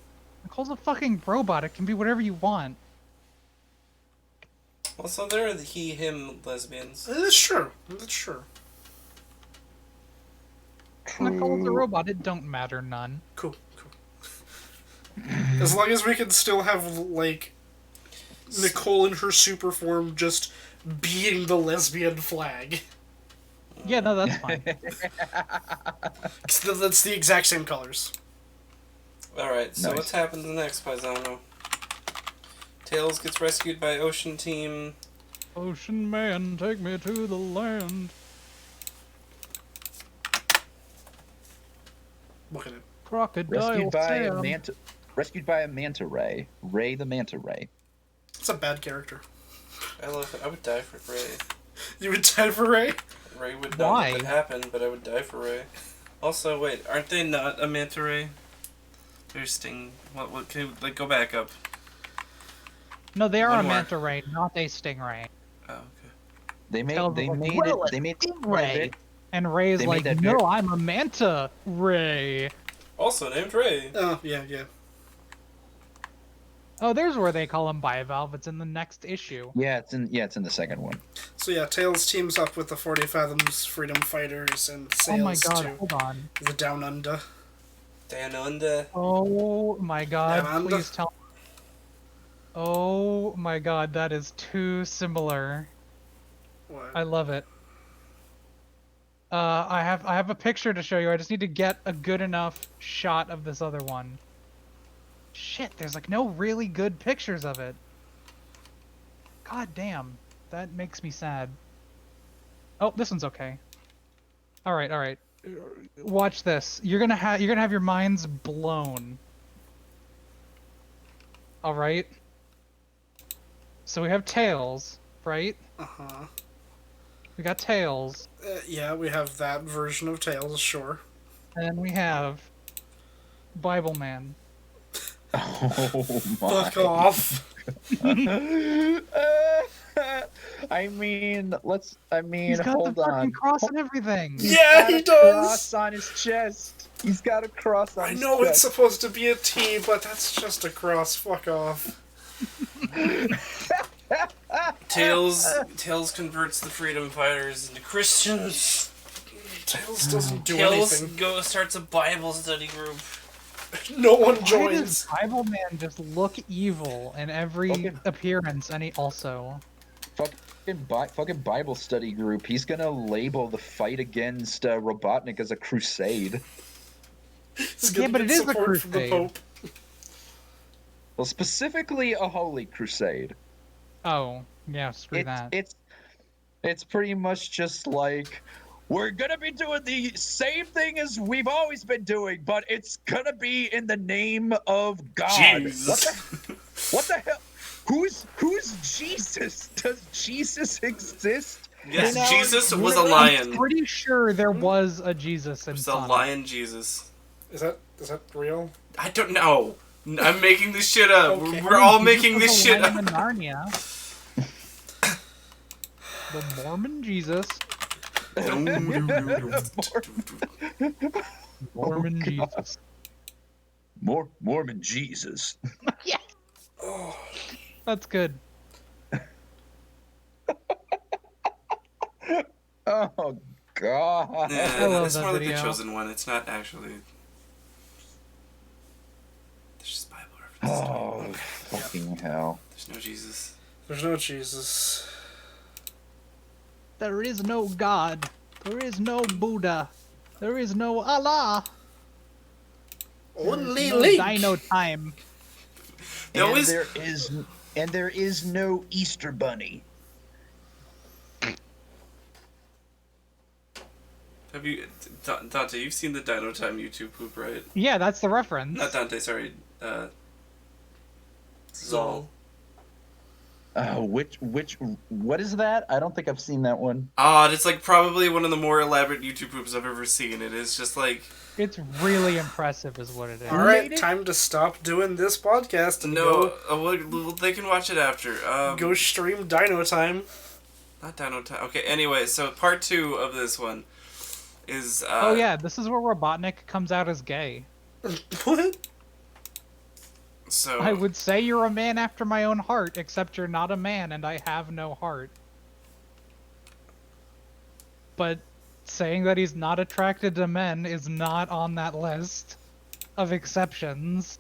B: Nicole's a fucking robot. It can be whatever you want.
C: Also, there are the he, him lesbians.
A: That's true. That's true.
B: Nicole's a robot. It don't matter none.
A: Cool. As long as we can still have, like, Nicole in her super form just being the lesbian flag.
B: Yeah, no, that's fine.
A: That's the exact same colors.
C: Alright, so
E: Nice.
C: what's happened next, Paisano? Tails gets rescued by Ocean Team.
B: Ocean man, take me to the land.
A: Look at it.
B: Crocodile Sam.
E: Rescued by a manta ray. Ray the manta ray.
A: It's a bad character.
C: I love it. I would die for Ray.
A: You would die for Ray?
C: Ray would
B: Why?
C: not let it happen, but I would die for Ray. Also, wait, aren't they not a manta ray? They're Sting. What can you, like, go back up.
B: No, they are
C: One
B: a
C: more.
B: manta ray, not a stingray.
C: Oh, okay.
E: They made
B: Tell them,
E: they
B: like,
E: made
B: well,
E: it they made
B: Stingray. And Ray's
E: They made
B: like,
E: that
B: no,
E: very-
B: I'm a manta ray.
C: Also named Ray.
A: Oh, yeah.
B: Oh, there's where they call him bivalve. It's in the next issue.
E: Yeah, it's in the second one.
A: So yeah, Tails teams up with the 40 Fathoms Freedom Fighters and sails
B: Oh my god,
A: to
B: hold on.
A: the Down Under.
C: Down under.
B: Oh my god,
A: Down Under?
B: please tell. Oh my god, that is too similar.
A: What?
B: I love it. I have a picture to show you. I just need to get a good enough shot of this other one. Shit, there's like no really good pictures of it. God damn, that makes me sad. Oh, this one's okay. All right. Watch this. You're gonna have your minds blown. All right. So we have Tails, right?
A: Uh-huh.
B: We got Tails,
A: Yeah, we have that version of Tails, sure.
B: and then we have Bible Man.
E: Oh my.
A: Fuck off.
E: I mean,
B: He's got
E: hold
B: the fucking
E: on.
B: cross and everything.
A: Yeah, he does!
E: Cross on his chest. He's got a cross on
A: I
E: his
A: know it's
E: chest.
A: supposed to be a T, but that's just a cross. Fuck off.
C: Tails converts the Freedom Fighters into Christians.
A: Tails doesn't do
C: Tails
A: anything.
C: starts a Bible study group.
A: No one
B: Why
A: joins.
B: does Bible Man just look evil in every
E: Okay.
B: appearance, and he also...
E: Fucking Bible study group. He's gonna label the fight against Robotnik as a crusade.
A: He's
B: Yeah,
A: gonna
B: but
A: get
B: it is a
A: support from the
B: crusade.
A: Pope.
E: Well, specifically a holy crusade.
B: Oh, yeah, screw that.
E: It's pretty much just like, we're gonna be doing the same thing as we've always been doing, but it's gonna be in the name of God.
C: Jesus.
E: What the hell? Who's Jesus? Does Jesus exist?
C: Yes,
E: in our
C: Jesus was a
E: universe?
C: lion.
B: I'm pretty sure there was a Jesus in
C: It's a
B: Sonic.
C: lion Jesus.
A: Is that real?
C: I don't know. I'm making this shit up.
A: Okay.
C: We're all
B: Jesus
C: making
B: was
C: this
B: a
C: shit
B: lion
C: up.
B: in Narnia. The Mormon Jesus. Mormon Jesus.
E: Mormon Jesus.
B: Yeah. That's good.
E: Oh God.
C: Yeah,
B: love
C: it's
B: that
C: more like the
B: video.
C: chosen one. It's not actually. There's just Bible references.
E: Oh fucking hell.
C: There's no Jesus.
A: There's no Jesus.
B: There is no God. There is no Buddha. There is no Allah.
A: Only
B: No
A: Link.
B: Dino time.
C: They always-
E: there is no Easter Bunny.
C: Have you, Dante? You've seen the Dino Time YouTube poop, right?
B: Yeah, that's the reference.
C: Not Dante. Sorry. Zaul.
E: What is that? I don't think I've seen that one.
C: It's like probably one of the more elaborate YouTube poops I've ever seen. It is just like
B: It's really impressive, is what it is.
A: All right, time to stop doing this podcast and
C: well, they can watch it after.
A: go stream Dino Time.
C: Not Dino Time. Okay. Anyway, so part 2 of this one is.
B: Oh yeah, this is where Robotnik comes out as gay.
A: What?
C: So
B: I would say you're a man after my own heart, except you're not a man and I have no heart. But saying that he's not attracted to men is not on that list of exceptions.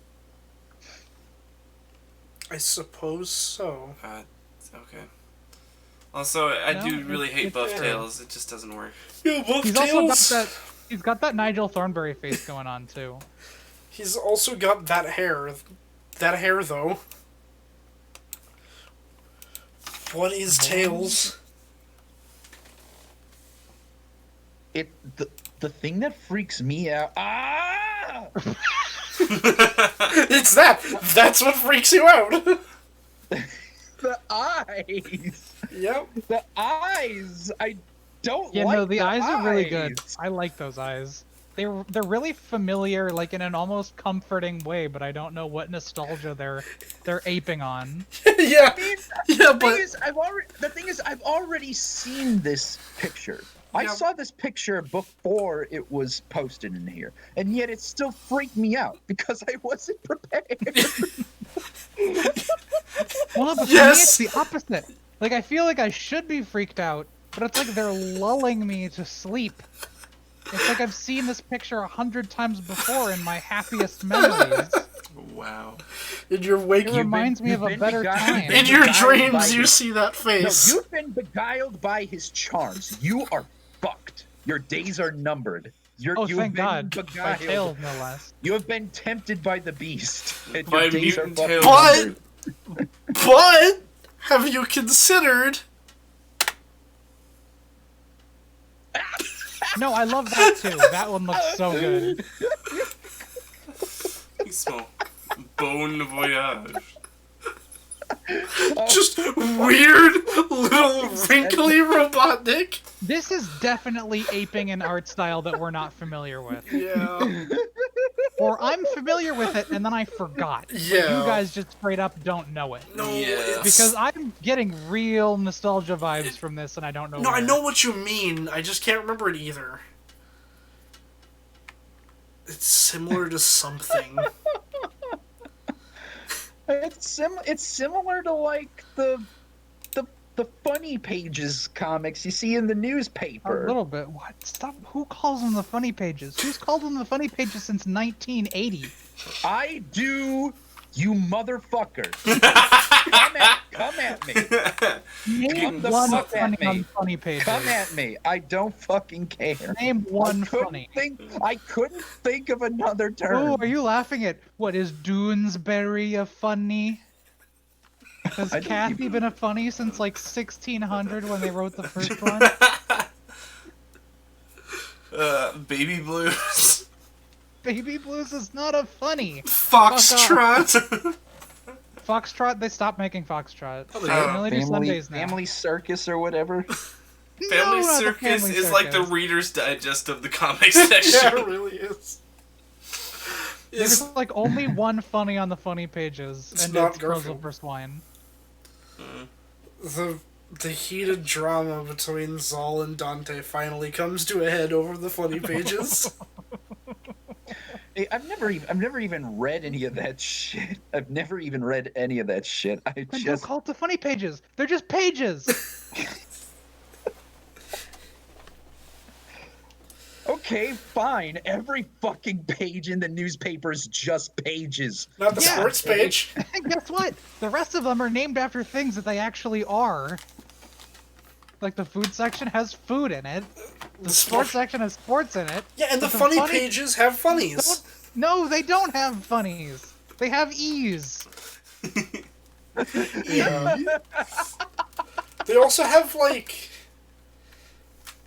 A: I suppose so.
C: Okay. Also, I
B: No,
C: do really hate
B: it's
C: Buff
B: fair.
C: Tails. It just doesn't work.
A: Yeah, Buff
B: He's also got
A: Tails.
B: that. He's got that Nigel Thornberry face going on too.
A: He's also got that hair. That hair, though. What is Tails?
E: The thing that freaks me out.
A: It's that. That's what freaks you out.
E: The eyes.
A: Yep.
E: The eyes. I don't
B: Yeah,
E: like
B: no, the eyes are really good.
E: eyes.
B: I like those eyes. They're really familiar, like in an almost comforting way, but I don't know what nostalgia they're aping on.
A: Yeah. Yeah,
E: The
A: but
E: thing is, I've already seen this picture. I
A: Yeah.
E: saw this picture before it was posted in here, and yet it still freaked me out because I wasn't prepared.
B: Well, but for
A: Yes!
B: me, it's the opposite. Like, I feel like I should be freaked out, but it's like they're lulling me to sleep. It's like I've seen this picture 100 times before in my happiest memories.
C: Wow.
A: in your wake,
B: It reminds me
E: you've
B: of a
E: been
B: better
E: beguiled.
B: time.
A: in your
E: beguiled by
A: dreams, you
E: his-
A: see that
E: No,
A: face.
E: you've been beguiled by his charms. You are fucked. Your days are numbered.
B: Oh,
E: you've
B: thank
E: been
B: God. By
E: beguiled.
B: Tails, no less.
E: You have been tempted by the beast. And
C: By
E: your days are
C: mutant
E: fucking
C: Tails.
E: numbered.
A: But have you considered?
B: No, I love that too. That one looks so good.
C: You smell Bon Voyage.
A: Just weird little wrinkly Robotnik.
B: This is definitely aping an art style that we're not familiar with.
A: Yeah.
B: Or I'm familiar with it and then I forgot.
A: Yeah.
B: You guys just straight up don't know it.
A: No,
C: Yeah.
A: it's...
B: Because I'm getting real nostalgia vibes from this and I don't know
A: No, I
B: where.
A: know what you mean. I just can't remember it either. It's similar to something.
E: It's similar to like the funny pages comics you see in the
B: A
E: newspaper.
B: little bit. What? Stop. Who calls them the funny pages? Who's called them the funny pages since 1980?
E: I do, you motherfucker. come at me.
B: Name
E: the
B: one
E: fuck at
B: funny
E: me.
B: on funny pages.
E: Come at me. I don't fucking care.
B: Name one
E: I couldn't
B: funny.
E: couldn't think of another term.
B: Oh, are you laughing at what is Doonesbury a funny? Has
E: I don't
B: Kathy
E: even-
B: been a funny since like 1600 when they wrote the first one?
C: Baby Blues.
B: Baby Blues is not a funny.
A: Foxtrot.
B: Foxtrot, they stopped making Foxtrot.
A: Oh,
B: They
A: they
B: can only do
E: family,
B: Sundays now.
E: family circus or whatever.
C: Family
B: No, not the
C: Circus
B: Family
C: is like the
B: Circus.
C: Reader's Digest of the comics
A: Yeah,
C: section.
A: it really is.
B: There's like only one funny on the funny pages,
A: It's
B: and
A: not
B: it's
A: Garfield.
B: Grizzle for Swine.
A: The heated drama between Zaul and Dante finally comes to a head over the funny pages.
E: Hey, I've never even read any of that shit. I've never even read any of that shit. I
B: And don't
E: just
B: call it the funny pages. They're just pages.
E: okay, fine. Every fucking page in the newspaper is just pages.
A: Not the
B: Yeah.
A: sports page.
B: And guess what? The rest of them are named after things that they actually are. Like the food section has food in it. The
A: sport-
B: sports section has sports in it.
A: Yeah, and the
B: but
A: funny pages have funnies.
B: No, they don't have funnies. They have ease.
A: Yeah. They also have like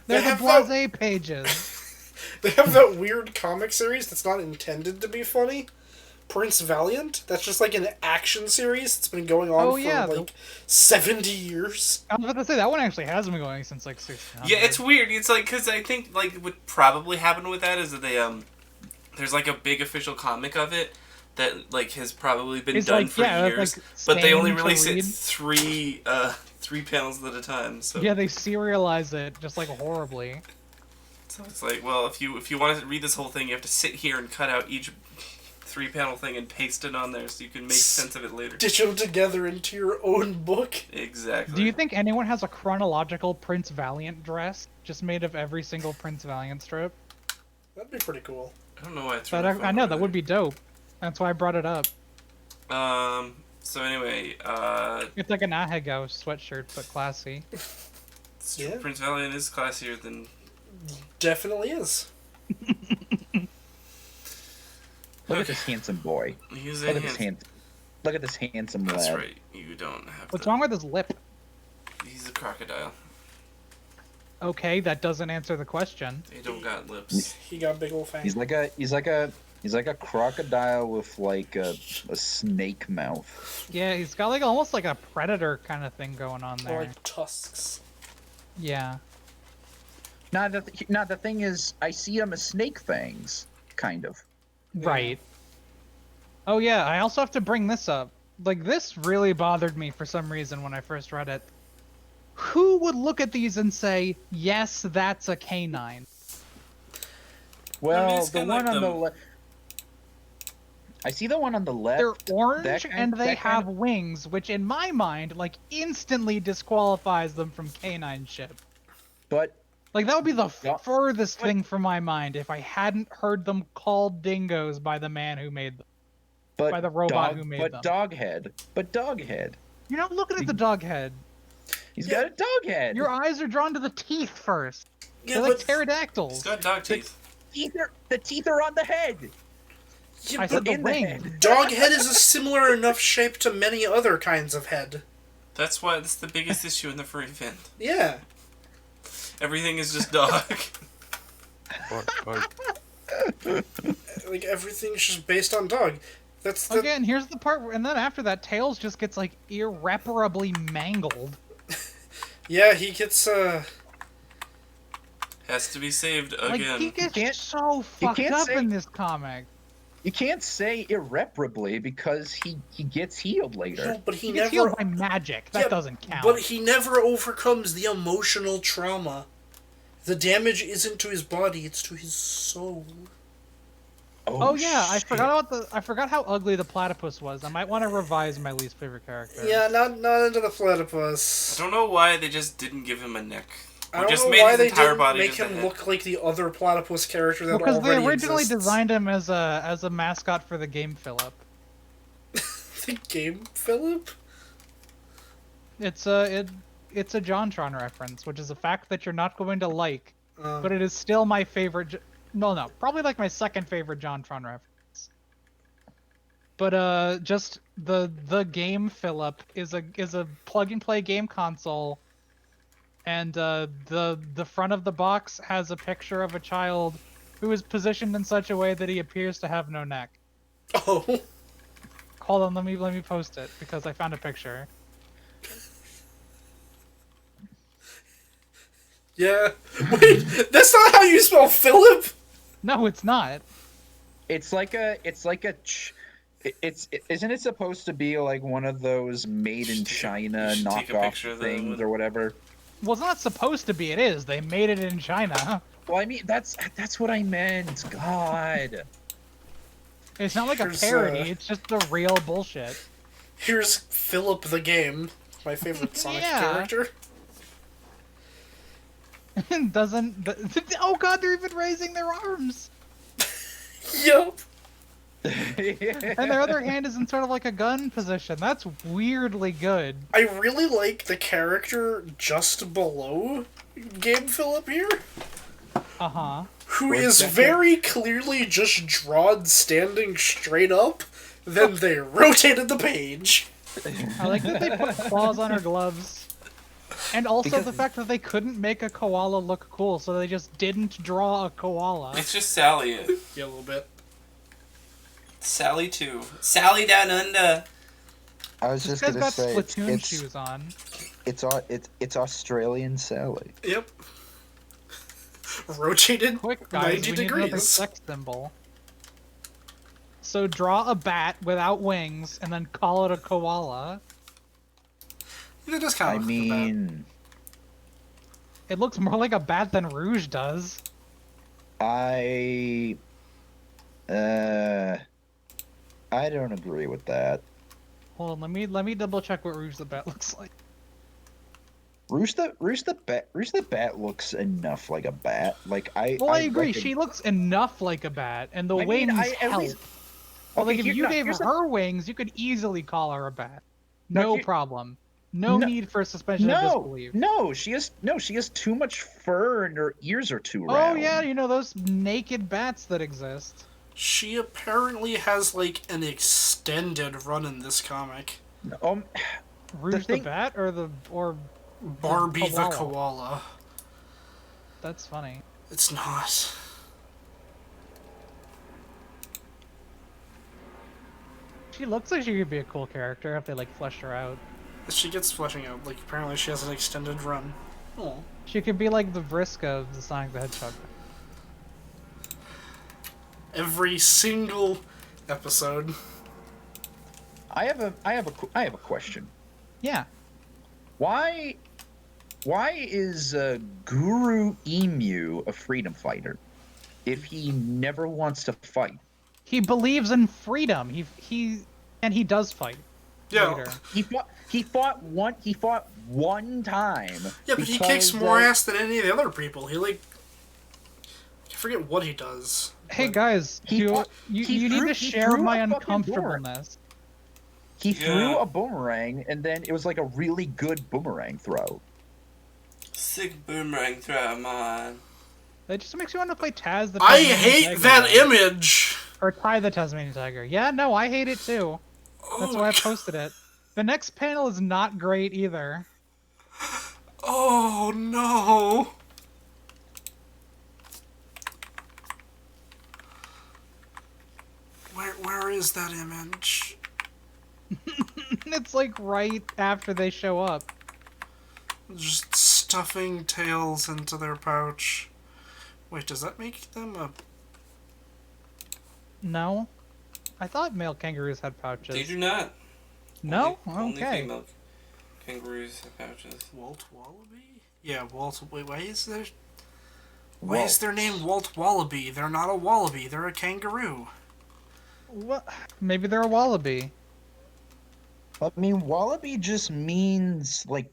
B: They're
A: have
B: the
A: that-
B: blase pages.
A: they have that weird comic series that's not intended to be funny. Prince Valiant. That's just like an action series that's been going on for like 70 years.
B: I was about to say that one actually has been going since like 1600.
C: Yeah, it's weird. It's like because I think like what probably happened with that is that they there's like a big official comic of it that like has probably been done for years,
B: like,
C: but they only
B: Spain to
C: release it
B: read.
C: three panels at a time. So
B: Yeah, they serialize it just like horribly.
C: so it's like, well, if you want to read this whole thing, you have to sit here and cut out each 3-panel thing and paste it on there so you can make sense of it later.
A: Stitch them together into your own book.
C: Exactly.
B: Do you think anyone has a chronological Prince Valiant dress just made of every single Prince Valiant strip?
A: That'd be pretty cool.
C: I don't know why it's.
B: But I know that would be dope. That's why I brought it up.
C: So anyway,
B: It's like an Ahegao sweatshirt, but classy.
A: Yeah.
C: Prince Valiant is classier than.
A: Definitely is.
E: Look at this handsome boy.
C: He's
E: Look
C: a
E: at this Look at this handsome lad.
C: That's right. You don't have.
B: What's
C: to...
B: wrong with his lip?
C: He's a crocodile.
B: Okay, that doesn't answer the question.
C: They don't got lips.
A: He got big old fangs.
E: He's like a crocodile with like a snake mouth.
B: Yeah, he's got like almost like a predator kind of thing going on
A: Or
B: there.
A: like tusks.
B: Yeah.
E: Now the thing is, I see him as snake fangs, kind of.
B: Right. Oh yeah, I also have to bring this up. Like, this really bothered me for some reason when I first read it. Who would look at these and say, yes, that's a canine?
E: Well,
C: it's
E: the
C: kinda
E: one
C: like
E: on the
C: them.
E: left. I see the one on the left.
B: They're orange
E: that kind-
B: and they
E: that kind
B: have
E: of-
B: wings, which in my mind, like, instantly disqualifies them from canine ship.
E: But
B: Like, that would be the
E: Yeah.
B: furthest thing from my mind if I hadn't heard them called dingoes by the man who made them.
E: but
B: By the robot who made them.
E: Doghead.
B: You're not looking at the dog head.
E: He's got a dog head.
B: Your eyes are drawn to the teeth first.
A: Yeah,
B: They're like
A: but,
B: pterodactyls.
C: He's got dog teeth.
E: The teeth are on the head.
A: yeah,
B: I
A: but
B: said the
E: in the
B: wing.
E: head.
A: dog head is a similar enough shape to many other kinds of head.
C: That's why that's the biggest issue in the furry fan.
A: Yeah.
C: Everything is just dog.
A: Like, everything's just based on dog. That's the...
B: Again, here's the part, and then after that, Tails just gets like irreparably mangled.
A: Yeah, he gets,
C: Has to be saved
B: Like
C: again.
B: he
E: can't-
B: gets so fucked
E: can't
B: up
E: say-
B: in this comic.
E: You can't say irreparably because he gets healed later.
A: No, but
B: He gets healed by magic. That
A: Yeah,
B: doesn't count.
A: But he never overcomes the emotional trauma. The damage isn't to his body, it's to his soul.
B: Oh yeah, I
E: shit.
B: forgot how ugly the platypus was. I might want to revise my least favorite character.
A: Yeah, not into the
C: I
A: platypus.
C: don't know why they just didn't give him a neck.
A: I
C: Or
A: don't
C: just
A: know
C: made
A: why
C: his
A: they
C: entire
A: didn't
C: body
A: make
C: just a
A: him
C: head.
A: look like the other platypus character that
B: Because they
A: already
B: originally
A: exists.
B: designed him as a mascot for the game Philip.
A: The game, Philip?
B: It's a JonTron reference, which is a fact that you're not going to like, but it is still my favorite. No, probably like my second favorite JonTron reference. But just the game Philip is a plug and play game console, and the front of the box has a picture of a child who is positioned in such a way that he appears to have no neck.
A: Oh.
B: Hold on, let me post it because I found a picture.
A: Yeah. Wait, that's not how you spell Philip?
B: No, it's not.
E: It's isn't it supposed to be like one of those made in China
C: you should take a
E: knockoff
C: picture of that
E: things
C: one.
E: or whatever?
B: Well, it's not supposed to be. It is. They made it in China.
E: Well, I mean that's what I meant. God.
B: It's not like a
A: Here's,
B: parody. It's just the real bullshit.
A: Here's Philip the game, my favorite Sonic
B: Yeah.
A: character.
B: Oh god, they're even raising their arms.
A: Yup.
B: And their other hand is in sort of like a gun position. That's weirdly good.
A: I really like the character just below Gabe Phillip here,
B: Uh-huh.
A: who
E: Where's
A: is
E: Dante?
A: very clearly just drawn standing straight up. Then they rotated the page.
B: I like that they put claws on her gloves. And also
E: Because-
B: the fact that they couldn't make a koala look cool, so they just didn't draw a koala.
C: It's just Sally.
A: Yeah, a little bit.
C: Sally too. Sally down under.
E: I was
B: This
E: just
B: guy's
E: gonna
B: got
E: say
B: Splatoon shoes on.
E: it's Australian Sally.
A: Yep. Rotated
B: Quick, guys,
A: 90
B: we need another
A: degrees.
B: sex symbol. So draw a bat without wings, and then call it a koala.
A: It is kind
E: I
A: of
E: mean,
B: It looks more like a bat than Rouge does.
E: I don't agree with that.
B: Hold on, let me double check what Rouge the bat looks like.
E: Roosh the bat looks enough like a bat. Like I.
B: Well, I agree.
E: reckon-
B: She looks enough like a bat, and the
E: I mean,
B: wings
E: I- at
B: help.
E: least-
B: But
E: Okay,
B: like, if
E: here-
B: you
E: no,
B: gave
E: here's the-
B: her wings, you could easily call her a bat.
E: No,
B: No
E: here-
B: problem. No
E: No-
B: need for suspension of
E: No,
B: disbelief.
E: no, she has too much fur and her ears are too
B: Oh
E: round.
B: yeah, you know those naked bats that exist.
A: She apparently has, like, an extended run in this comic.
B: Rouge the
E: thing-
B: bat or
A: Barbie the
B: koala.
A: koala.
B: That's funny.
A: It's not.
B: She looks like she could be a cool character if they like fleshed her out.
A: She gets fleshing out. Like, apparently she has an extended run. Oh.
B: She could be like the Vriska of the Sonic the Hedgehog.
A: Every single episode.
E: I have a question.
B: Yeah.
E: Why is Guru Emu a freedom fighter if he never wants to fight?
B: He believes in freedom. He does fight.
A: Yeah.
B: Later.
E: He fought one time.
A: Yeah, but he
E: because,
A: kicks more ass than any of the other people. He, like... I forget what he does.
B: Hey
A: but-
B: guys,
E: He
B: you
E: fought-
B: you
E: he
B: need
E: threw-
B: to
E: he
B: share
E: threw
B: my
E: a fucking door.
B: uncomfortableness.
E: He threw
C: Yeah.
E: a boomerang, and then it was like a really good boomerang throw.
C: Sick boomerang throw, man.
B: That just makes you want to play Taz the
A: I
B: Tasmanian
A: hate
B: Tiger.
A: that image!
B: Or Ty the Tasmanian Tiger. Yeah, no, I hate it too. That's
A: Oh
B: why I
A: my
B: posted it. The next panel is not great either.
A: Oh no! Where is that image?
B: It's like right after they show up.
A: Just stuffing tails into their pouch. Wait, does that make them a...
B: No? I thought male kangaroos had pouches.
C: They do not.
B: No?
C: Only
B: Okay.
C: female kangaroos have pouches.
A: Walt Wallaby? Yeah, Walt... Wait, why is there... Why
E: Walt.
A: is their name Walt Wallaby? They're not a wallaby, they're a kangaroo.
B: What? Maybe they're a wallaby.
E: I mean, wallaby just means like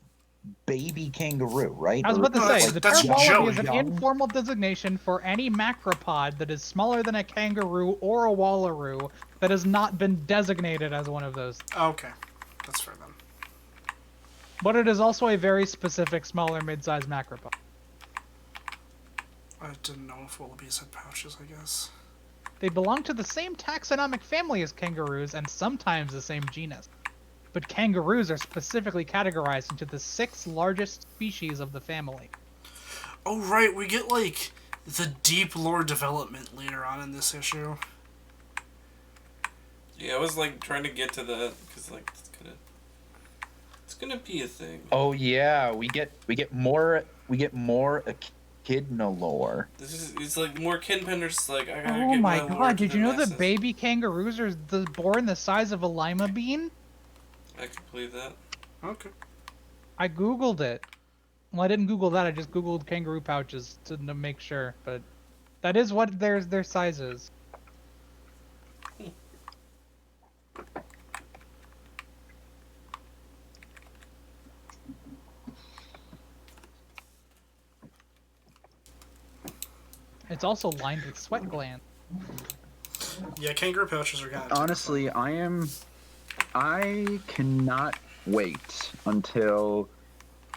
E: baby kangaroo, right?
B: I was about to
A: No,
B: say,
A: that's-
B: the
A: that's
B: term wallaby
A: Joey.
B: is an
E: Young.
B: informal designation for any macropod that is smaller than a kangaroo or a wallaroo that has not been designated as one of those.
A: Okay, that's fair then.
B: But it is also a very specific smaller mid-sized macropod.
A: I didn't know if wallabies had pouches, I guess.
B: They belong to the same taxonomic family as kangaroos and sometimes the same genus. But kangaroos are specifically categorized into the 6 largest species of the family.
A: Oh right, we get, like, the deep lore development later on in this issue.
C: Yeah, I was like trying to get to that because like it's gonna be a thing.
E: Oh yeah, we get more echidna lore.
C: This is it's like more kinpenders. Like I gotta
B: Oh
C: get
B: my
C: lore
B: god,
C: to
B: did
C: the
B: you know
C: masses.
B: that baby kangaroos are born the size of a lima bean?
C: I can believe that.
A: Okay.
B: I googled it. Well, I didn't Google that, I just Googled kangaroo pouches to make sure, but that is what their size is. It's also lined with sweat glands.
A: Yeah, kangaroo pouches are kind of
E: Honestly, I cannot wait until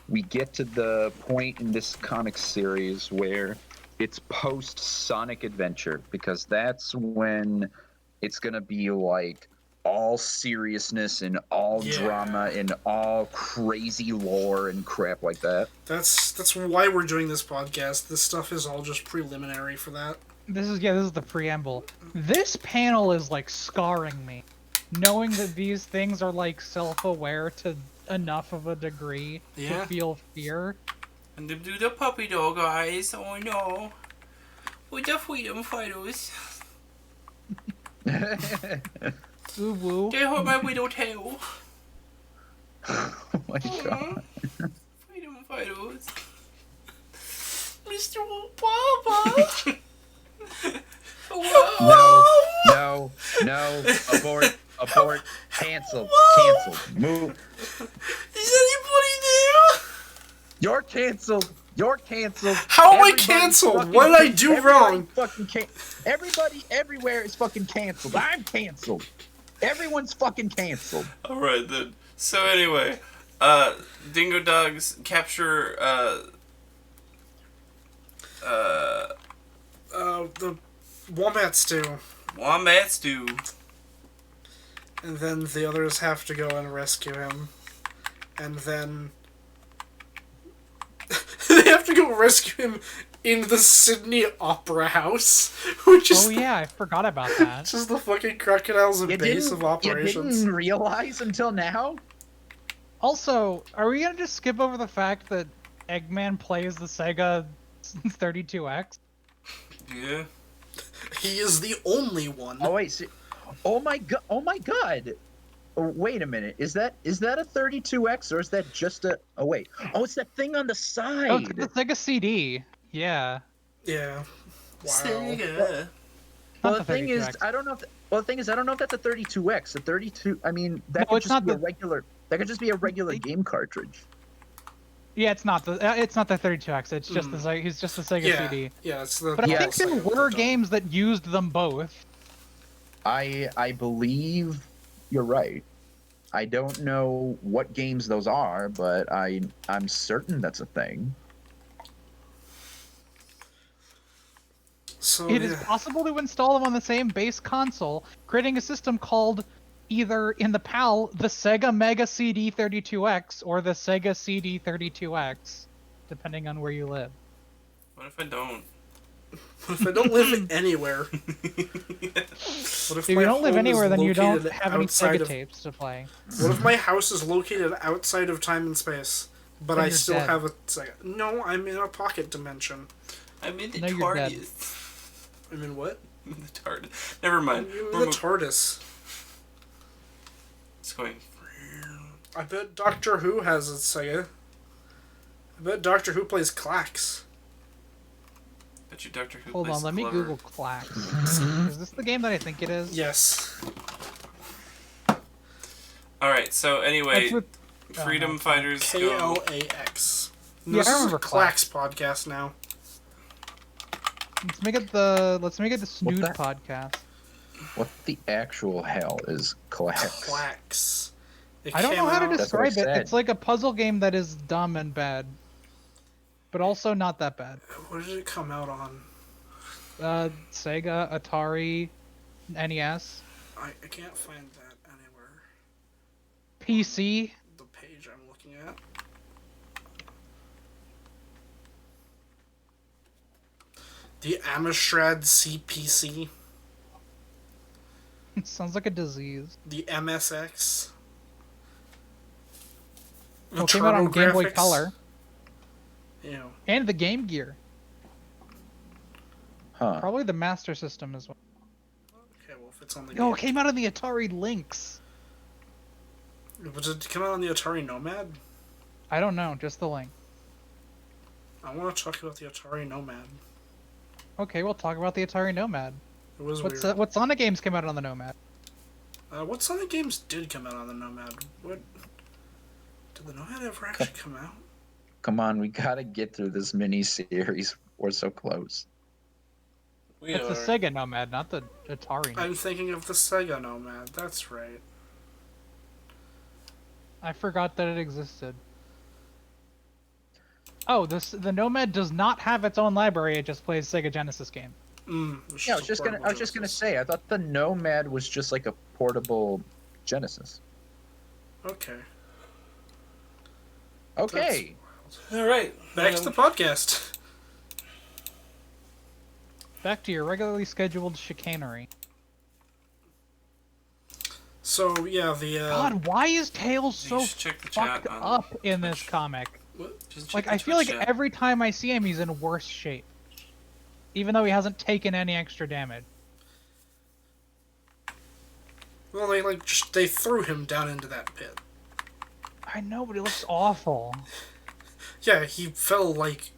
E: we get to the point in this comic series where it's post Sonic Adventure, because that's when it's gonna be like all seriousness and all drama and all crazy lore and crap like that.
A: That's why we're doing this podcast. This stuff is all just preliminary for that.
B: This is the preamble. This panel is like scarring me, knowing that these things are like self-aware to enough of a degree to feel fear.
C: And they do the puppy dog eyes. Oh no. With the freedom fighters.
B: Ooh woo.
C: They hurt my widow tail.
E: Oh my god.
C: Freedom fighters. Mr. Obama.
E: No. Abort. Cancel. Move.
A: Is anybody there?
E: You're canceled.
A: How am I canceled? What did I do wrong?
E: Everybody everywhere is fucking canceled. I'm canceled. Everyone's fucking canceled.
C: Alright then. So anyway, Dingo Dogs capture,
A: The wombats do.
C: Wombats do.
A: And then the others have to go and rescue him. And then they have to go rescue him in the Sydney Opera House, which is
B: I forgot about that.
A: just the fucking crocodile's base of operations.
E: You didn't realize until now?
B: Also, are we gonna just skip over the fact that Eggman plays the Sega 32X?
C: Yeah.
A: He is the only one.
E: Oh wait, oh my god! Oh, wait a minute, is that a 32X or is that just a? Oh wait, it's that thing on the side.
B: Oh, it's the Sega CD. Yeah.
A: Yeah. Wow.
C: Sega.
E: Well,
B: Not
E: the thing is,
B: 32X.
E: I don't know if that's a 32X. A 32. I mean, that
B: No,
E: could
B: it's
E: just
B: not
E: be a
B: the-
E: regular. That could just be a regular game cartridge.
B: Yeah, it's not the 32X. It's just the Sega. He's just the Sega
A: Yeah.
B: CD.
A: Yeah, it's the.
B: But I think
A: Sega
B: there
A: with
B: were
A: the
B: games that used them both.
E: I believe you're right. I don't know what games those are, but I'm certain that's a thing.
A: So
B: It is possible to install them on the same base console, creating a system called either in the PAL the Sega Mega CD 32X or the Sega CD 32X, depending on where you live.
C: What if I don't?
A: What if I don't live anywhere? What
B: If you don't live anywhere, then you don't
A: located
B: have any
A: outside
B: Sega
A: of-
B: tapes to play.
A: What if my house is located outside of time and space, but
B: Then
A: I
B: you're
A: still
B: dead.
A: have a Sega? No, I'm in a pocket dimension.
C: I'm in the
B: No, you're dead.
C: TARDIS.
A: I'm in what?
C: I'm in the TARDIS. Never mind.
A: I'm in
C: We're
A: the TARDIS.
C: It's going.
A: I bet Doctor Who has a Sega. I bet Doctor Who plays Clax.
C: Bet you Doctor Who
B: Hold
C: plays
B: on, let me
C: Clever.
B: Google Clack. Is this the game that I think it is?
A: Yes.
C: Alright, so anyway,
B: That's with-
C: Freedom Fighters go.
A: KLAX.
B: Yeah,
A: This
B: I
A: is a
B: remember
A: Clax podcast now.
B: Let's make it the Snood
E: the-
B: podcast.
E: What the actual hell is Clax?
A: Clax. It
B: I don't know
A: came
B: how to
A: out-
E: That's what I
B: describe it.
E: said.
B: It's like a puzzle game that is dumb and bad, but also not that bad.
A: What did it come out on?
B: Sega, Atari, NES,
A: I can't find that anywhere.
B: PC.
A: The page I'm looking at. The Amstrad CPC.
B: Sounds like a disease.
A: The MSX.
B: Well, it came out on Game Boy
A: TurboGrafx.
B: Color
A: Ew.
B: and the Game Gear.
E: Huh.
B: Probably the Master System as well.
A: Okay, well, if it's on the
B: Oh,
A: game.
B: it came out on the Atari Lynx.
A: But did it come out on the Atari Nomad?
B: I don't know, just the Lynx.
A: I want to talk about the Atari Nomad.
B: Okay, we'll talk about the Atari Nomad.
A: It was
B: What
A: weird.
B: Sonic games came out on the Nomad?
A: What Sonic games did come out on the Nomad? What? Did the Nomad ever actually come out?
E: Come on, we gotta get through this mini series. We're so close.
C: We
B: It's
C: are.
B: the Sega Nomad, not the Atari.
A: I'm thinking of the Sega Nomad. That's right.
B: I forgot that it existed. Oh, the Nomad does not have its own library. It just plays Sega Genesis game.
E: Yeah, I was just gonna say. I thought the Nomad was just like a portable Genesis.
A: Okay.
E: Okay.
C: All right.
A: Back to the podcast.
B: Back to your regularly scheduled chicanery.
A: So yeah, the
B: God, why is Tails so
C: should check the chat
B: fucked
C: on
B: up in this comic?
C: Just check
B: Like,
C: the
B: I feel like
C: Twitch chat.
B: every time I see him, he's in worse shape. Even though he hasn't taken any extra damage.
A: well, they threw him down into that pit.
B: I know, but he looks awful.
A: Yeah, he fell like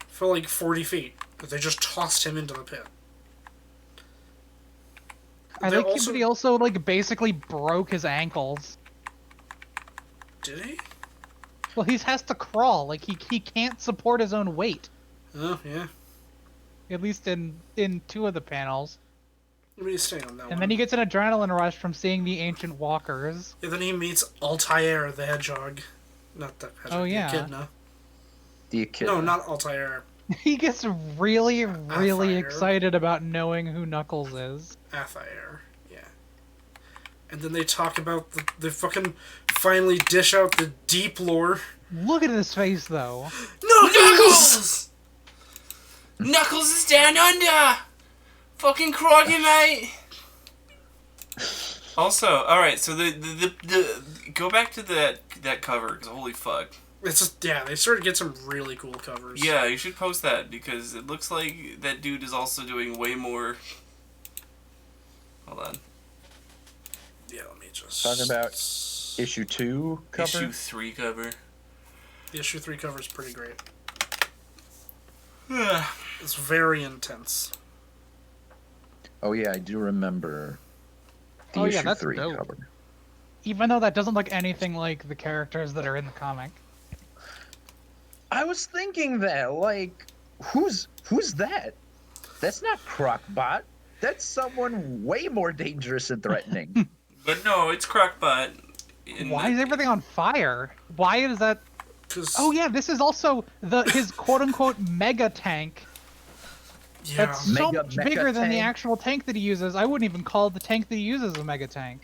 A: 40 feet, but they just tossed him into the pit.
B: I
A: They
B: think
A: also-
B: he also, like, basically broke his ankles.
A: Did he?
B: Well, he has to crawl. Like, he can't support his own weight.
A: Oh yeah.
B: At least in 2 of the panels.
A: Let me stay on that one.
B: And then he gets an adrenaline rush from seeing the ancient walkers.
A: Yeah, then he meets Altair the hedgehog. Not the hedgehog.
B: Oh, yeah.
A: The echidna.
E: The Echidna.
A: No, not Altair.
B: He gets really, really
A: Fire.
B: excited about knowing who Knuckles is.
A: Athair. Yeah. And then they talk about the fucking finally dish out the deep lore.
B: Look at his face, though.
C: Knuckles! Knuckles is down under! Fucking crikey, mate! Also, alright, so the go back to that cover, because holy fuck.
A: It's just, yeah, they started to get some really cool covers.
C: Yeah, you should post that, because it looks like that dude is also doing way more... Hold on.
A: Yeah, let me just...
E: Talking about issue 2 cover.
C: Issue 3 cover.
A: The issue 3 cover is pretty great. It's very intense.
E: Oh yeah, I do remember the
B: Oh, yeah,
E: issue
B: that's
E: 3
B: dope.
E: cover.
B: Even though that doesn't look anything like the characters that are in the comic.
E: I was thinking that, like, who's that? That's not Crocbot. That's someone way more dangerous and threatening.
C: But no, it's Crockbot.
B: Why is everything on fire? Why is that?
A: 'Cause-
B: Oh yeah, this is also his quote-unquote mega tank.
A: yeah.
B: That's so
E: Mega
B: much
E: mecha
B: bigger than the
E: tank.
B: actual tank that he uses. I wouldn't even call the tank that he uses a mega tank.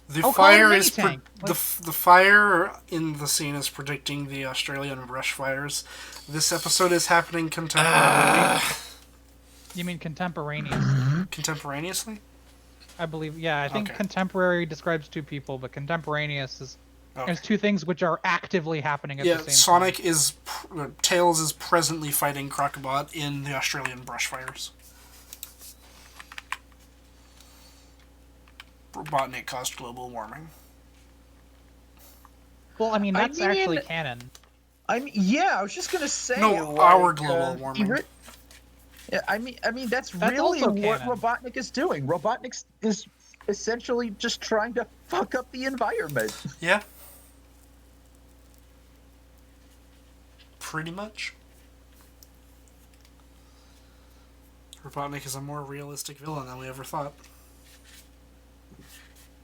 A: The
B: I'll call it a
A: fire
B: mini
A: is
B: tank.
A: the fire in the scene is predicting the Australian brush fires. This episode is happening
B: You mean contemporaneous?
A: contemporaneously.
B: I believe. Yeah, I think
A: Okay.
B: contemporary describes 2 people, but contemporaneous is
A: Okay.
B: there's 2 things which are actively happening at
A: Yeah,
B: the same
A: Sonic
B: time.
A: is Tails is presently fighting Crocobot in the Australian brush fires. Robotnik caused global warming.
B: Well, I mean that's
E: mean-
B: actually canon.
E: I mean, yeah, I was just gonna say.
A: No,
E: like,
A: our global warming.
E: Yeah, I mean, that's
B: That's
E: really
B: also
E: what
B: canon.
E: Robotnik is doing. Robotnik is essentially just trying to fuck up the environment.
A: Yeah. Pretty much. Robotnik is a more realistic villain than we ever thought.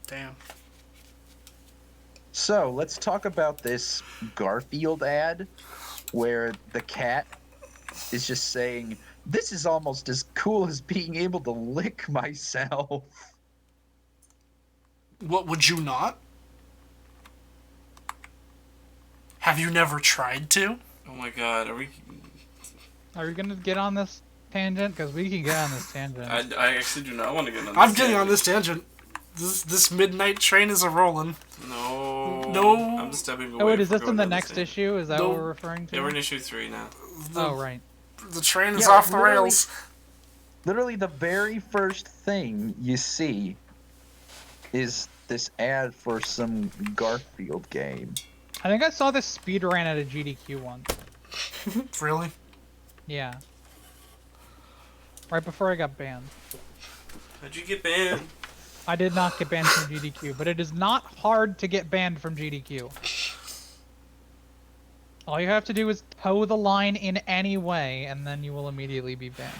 A: Damn.
E: So let's talk about this Garfield ad, where the cat is just saying, "This is almost as cool as being able to lick myself."
A: What, would you not? Have you never tried to?
C: Oh my god, are we...
B: Are we gonna get on this tangent? Because we can get on this tangent.
C: I actually do not want to get on this.
A: I'm getting on
C: tangent.
A: this tangent. This midnight train is a rolling.
C: No.
A: No.
C: I'm stepping away.
B: Oh wait, is
C: from
B: this in
C: going
B: the
C: down this
B: next
C: tangent.
B: issue? Is that
A: No.
B: what we're referring to?
C: Yeah, we're in issue 3 now.
B: Oh right.
A: The train is
E: Yeah,
A: off the
E: literally-
A: rails.
E: Literally, the very first thing you see is this ad for some Garfield game.
B: I think I saw this speed ran at a GDQ once.
A: Really?
B: Yeah. Right before I got banned.
C: How'd you get banned?
B: I did not get banned from GDQ, but it is not hard to get banned from GDQ. All you have to do is toe the line in any way, and then you will immediately be banned.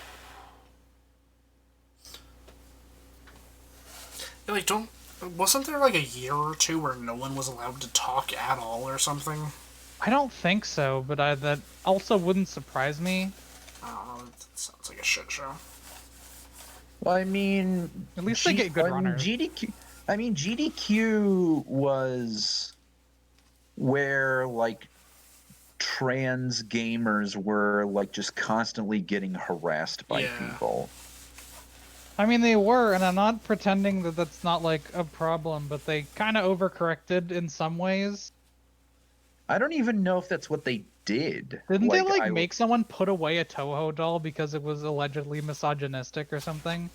A: Yeah, like, don't... Wasn't there, like, a year or two where no one was allowed to talk at all or something?
B: I don't think so, but that also wouldn't surprise me.
A: I don't know, it sounds like a shit show.
E: Well, I mean,
B: At least they get good runners.
E: GDQ. I mean, GDQ was where like trans gamers were like just constantly getting harassed by people.
B: I mean, they were, and I'm not pretending that that's not like a problem, but they kind of overcorrected in some ways.
E: I don't even know if that's what they did.
B: Didn't they like make someone put away a Toho doll because it was allegedly misogynistic or something?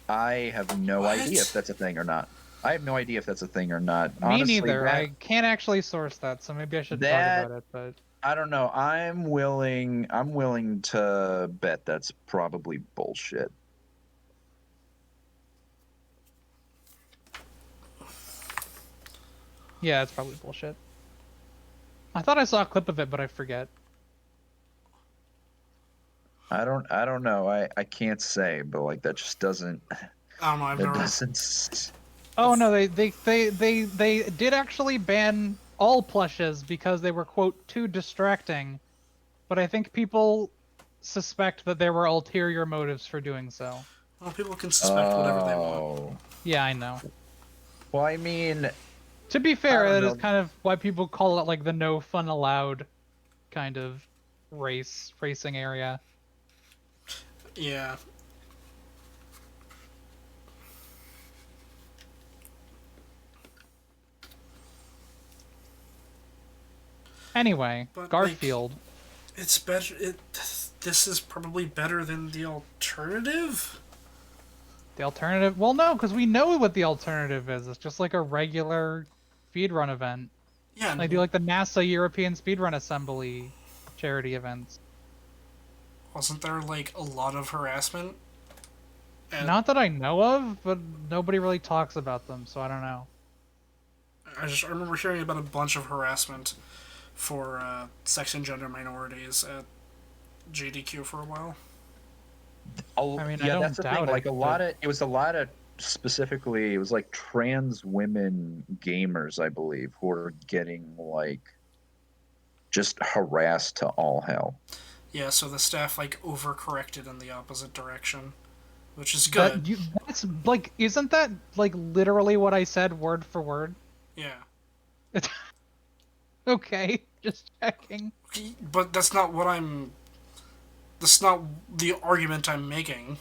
E: I have no idea if that's a thing or not. I have no idea if that's a thing or not.
B: Me
E: Honestly,
B: neither. I can't actually source that, so maybe I should talk about it. But
E: I don't know. I'm willing to bet that's probably bullshit.
B: yeah, it's probably bullshit. I thought I saw a clip of it, but I forget.
E: I don't know. I can't say, but like that just doesn't.
A: I don't know, I've
E: That
A: never...
E: doesn't.
B: Oh no, they did actually ban all plushes because they were quote too distracting, but I think people suspect that there were ulterior motives for doing so.
A: Well, people can suspect whatever they want.
B: Yeah, I know.
E: Well, I mean,
B: To be fair,
E: I don't
B: that is
E: know.
B: kind of why people call it like the no fun allowed kind of racing area.
A: Yeah.
B: Anyway,
A: But,
B: Garfield.
A: It's better... This is probably better than the alternative?
B: The alternative? Well, no, because we know what the alternative is. It's just like a regular speedrun event.
A: Yeah.
B: They do like the NASA European Speedrun Assembly charity events.
A: Wasn't there, like, a lot of harassment? And
B: Not that I know of, but nobody really talks about them, so I don't know.
A: I remember hearing about a bunch of harassment for sex and gender minorities at GDQ for a while.
B: I mean, I
E: yeah,
B: don't
E: that's the thing.
B: doubt it,
E: Like
B: but-
E: it was a lot of specifically, it was like trans women gamers, I believe, who were getting like just harassed to all hell.
A: Yeah, so the staff, like, overcorrected in the opposite direction, which is good.
B: That's like, isn't that like literally what I said word for word?
A: Yeah.
B: Okay, just checking.
A: But that's not what I'm... That's not the argument I'm making.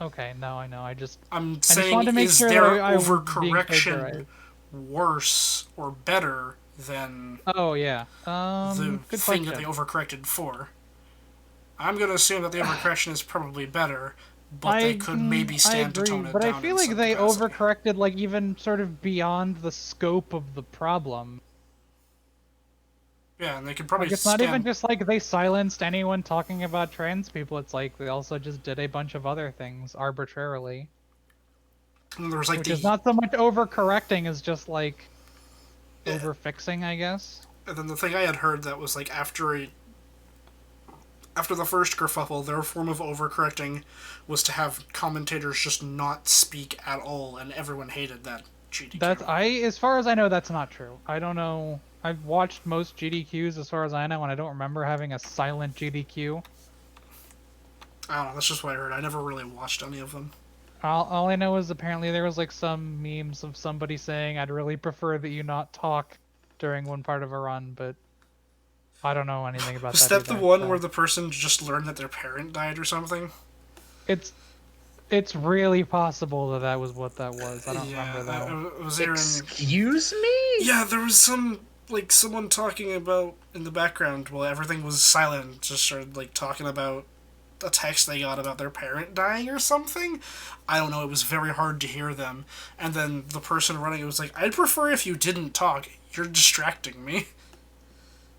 B: Okay, no, I know.
A: I'm
B: just
A: saying,
B: wanted to make
A: is
B: sure
A: their
B: that I was being
A: overcorrection
B: plagiarized.
A: worse or better than
B: Oh yeah.
A: the
B: Good
A: thing
B: question.
A: that they overcorrected for? I'm going to assume that the overcorrection is probably better, but they could maybe stand to tone it
B: but
A: down.
B: I feel
A: in
B: like
A: some
B: they
A: capacity.
B: overcorrected like even sort of beyond the scope of the problem.
A: Yeah, and they could probably
B: Like it's not
A: stand...
B: even just like they silenced anyone talking about trans people. It's like they also just did a bunch of other things arbitrarily.
A: And there was like
B: Which is not so much overcorrecting as just like overfixing, I guess.
A: And then the thing I had heard that was like after the first kerfuffle, their form of overcorrecting was to have commentators just not speak at all, and everyone hated that GDQ.
B: As far as I know, that's not true. I don't know. I've watched most GDQs as far as I know, and I don't remember having a silent GDQ.
A: I don't know, that's just what I heard. I never really watched any of them.
B: All I know is apparently there was like some memes of somebody saying, "I'd really prefer that you not talk during one part of a run," but I don't know anything about
A: Was
B: that.
A: that the one where the person just learned that their parent died or something?
B: It's really possible that was what that was. I don't remember though.
A: It was there
E: Excuse me?
A: Yeah, there was someone talking about in the background while everything was silent, just started like talking about a text they got about their parent dying or something. I don't know, it was very hard to hear them. And then the person running it was like, I'd prefer if you didn't talk. You're distracting me.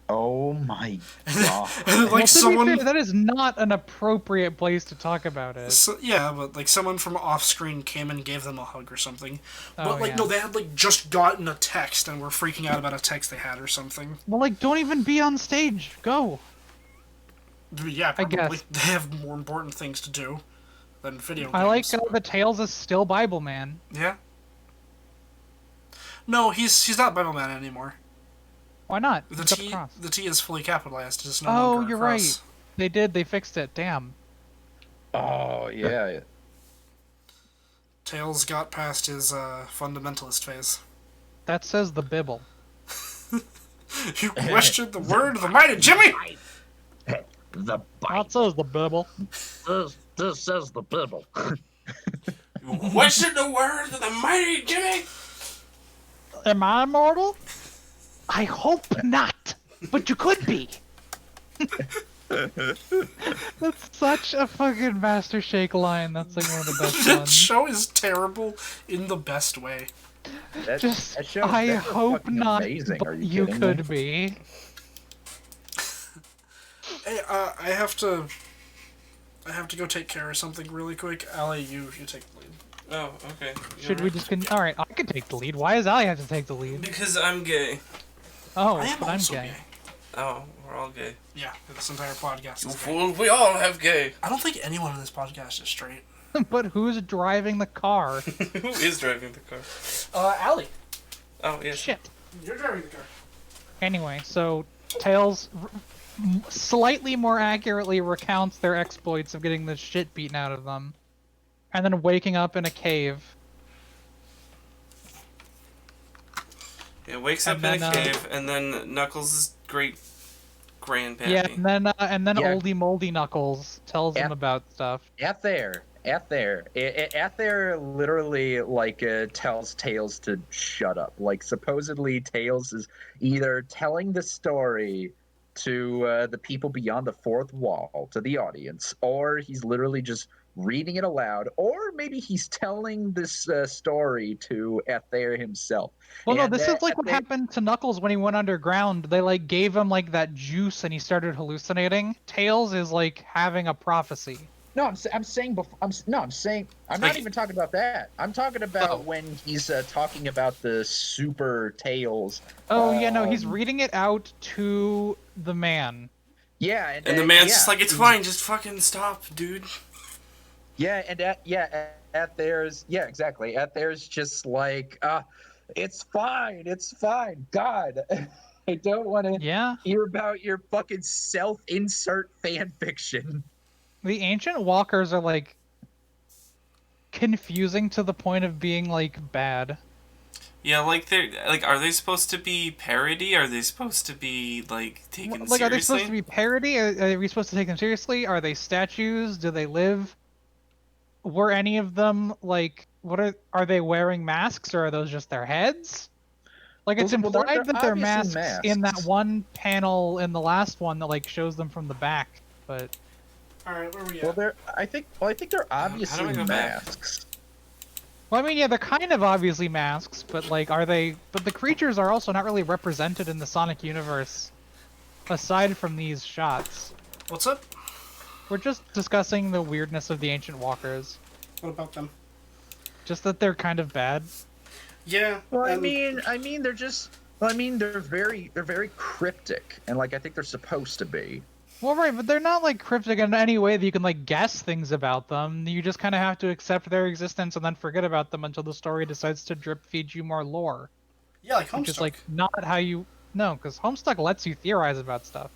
E: Oh my god.
A: And like someone...
B: fair, that is not an appropriate place to talk about it.
A: So, yeah, but like someone from off screen came and gave them a hug or something. But like, no, they had like just gotten a text and were freaking out about a text they had or something.
B: Well, like, don't even be on stage. Go.
A: Yeah, probably.
B: I guess.
A: They have more important things to do than video games.
B: I like the Tales is still Bible Man.
A: Yeah. No, he's not Bible Man anymore.
B: Why not?
A: The
B: He's got
A: T
B: cross.
A: the T is fully capitalized. It's no
B: Oh,
A: longer a
B: you're
A: cross.
B: right. They fixed it. Damn.
E: Oh yeah.
A: Tails got past his fundamentalist phase.
B: That says the Bibble.
A: You questioned the word of the mighty Jimmy?
D: The
B: That
D: Bible.
B: says the Bibble.
D: This says the Bible.
C: You question the words of the mighty Jimmy?
B: Am I immortal? I hope not, but you could be. That's such a fucking Master Shake line. That's like one of the best
A: That
B: ones.
A: show is terrible in the best way.
B: Just,
E: that show-
B: I
E: that's
B: hope
E: fucking
B: not,
E: amazing.
B: but
E: Are
B: you
E: kidding
B: could
E: me?
B: be.
A: Hey, I have to go take care of something really quick. Allie, you take the lead.
C: Oh, okay.
B: Should we just Alright, I can take the lead. Why does Allie have to take the lead?
C: Because I'm gay.
B: Oh,
A: I am
B: but I'm
A: also
B: gay.
C: Oh, we're all gay.
A: Yeah, this entire podcast
C: You
A: is gay.
C: fool, we all have gay.
A: I don't think anyone in this podcast is straight.
B: But who's driving the car?
C: Who is driving the car?
A: Allie,
C: Oh, yes.
B: Shit.
A: you're driving the car.
B: Anyway, so Tails slightly more accurately recounts their exploits of getting the shit beaten out of them, and then waking up in a cave.
C: Yeah, wakes up
B: And
C: in a
B: then,
C: cave, and then Knuckles' great grandpappy.
B: Yeah, and then
E: Yeah.
B: oldie moldy Knuckles tells them
E: Yeah.
B: about stuff.
E: At there, literally like tells Tails to shut up. Like supposedly Tails is either telling the story to the people beyond the fourth wall, to the audience, or he's literally just reading it aloud, or maybe he's telling this story to Athair himself.
B: Well, no,
E: And,
B: this is like
E: Athair-
B: what happened to Knuckles when he went underground. They like gave him like that juice and he started hallucinating. Tails is like having a prophecy.
E: No, I'm saying before. I'm saying I'm
C: Like-
E: not even talking about that. I'm talking about
B: Oh.
E: when he's talking about the super Tails.
B: Oh yeah, no, he's
E: Um,
B: reading it out to the man.
E: Yeah,
C: And the man's
E: yeah,
C: just like, it's fine, just fucking stop, dude.
E: Yeah, and at theirs, yeah, exactly. At theirs, just like, it's fine, God, I don't want to
B: Yeah.
E: hear about your fucking self-insert fan fiction.
B: The ancient walkers are like confusing to the point of being like bad.
C: Yeah, like they're like, are they supposed to be parody? Are they supposed to be like taken
B: Like,
C: seriously?
B: are they supposed to be parody? Are we supposed to take them seriously? Are they statues? Do they live? Were any of them like? What are they wearing masks or are those just their heads? Like it's
E: Well, they're
B: implied that they're
E: obviously
B: masks in that
E: masks.
B: one panel in the last one that like shows them from the back, but
A: Alright, where are we at?
E: Well, I think they're obviously
C: I go back?
E: masks.
B: well, I mean, yeah, they're kind of obviously masks, but like, are they? But the creatures are also not really represented in the Sonic universe, aside from these shots.
A: What's up?
B: We're just discussing the weirdness of the ancient walkers.
A: What about them?
B: Just that they're kind of bad.
A: Yeah.
E: Well,
A: and
E: they're very cryptic, and like I think they're supposed to be.
B: Well, right, but they're not like cryptic in any way that you can like guess things about them. You just kind of have to accept their existence and then forget about them until the story decides to drip feed you more lore.
A: Yeah, like
B: Which is
A: Homestuck.
B: like not how you no, because Homestuck lets you theorize about stuff.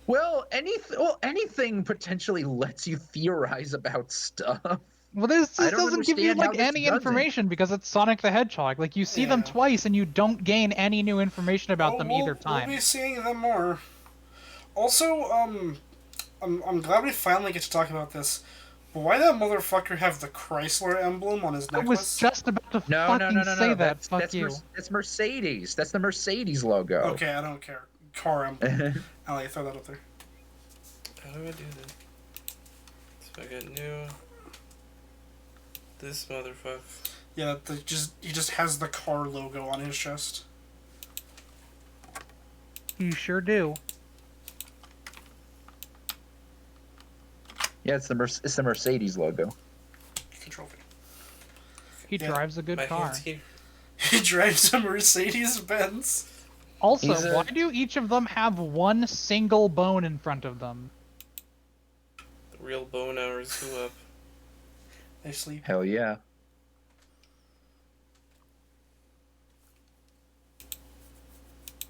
E: Well, anything potentially lets you theorize about stuff.
B: Well, this
E: I
B: just
E: don't
B: doesn't give you
E: understand how
B: like
E: this
B: any
E: doesn't.
B: information because it's Sonic the Hedgehog. Like you see them
A: Yeah.
B: twice and you don't gain any new information about them either time.
A: We'll be seeing them more. Also, I'm glad we finally get to talk about this. But why that motherfucker have the Chrysler emblem on his
B: I
A: necklace?
B: was just about to
E: No,
B: fucking say that.
E: That's,
B: Fuck
E: that's
B: you.
E: That's Mercedes. That's the Mercedes logo.
A: Okay, I don't care. Car emblem. Allie, throw that up there.
C: How do I do that? So I get new. This motherfucker.
A: Yeah, he just has the car logo on his chest.
B: You sure do.
E: Yeah, it's the Mercedes logo.
A: Control V.
B: He
A: Yeah,
B: drives a good
C: My
B: car.
C: hands here.
A: He drives a Mercedes Benz.
B: Also,
E: He's a-
B: why do each of them have one single bone in front of them?
C: The real bone hours go up.
A: They sleep.
E: Hell yeah.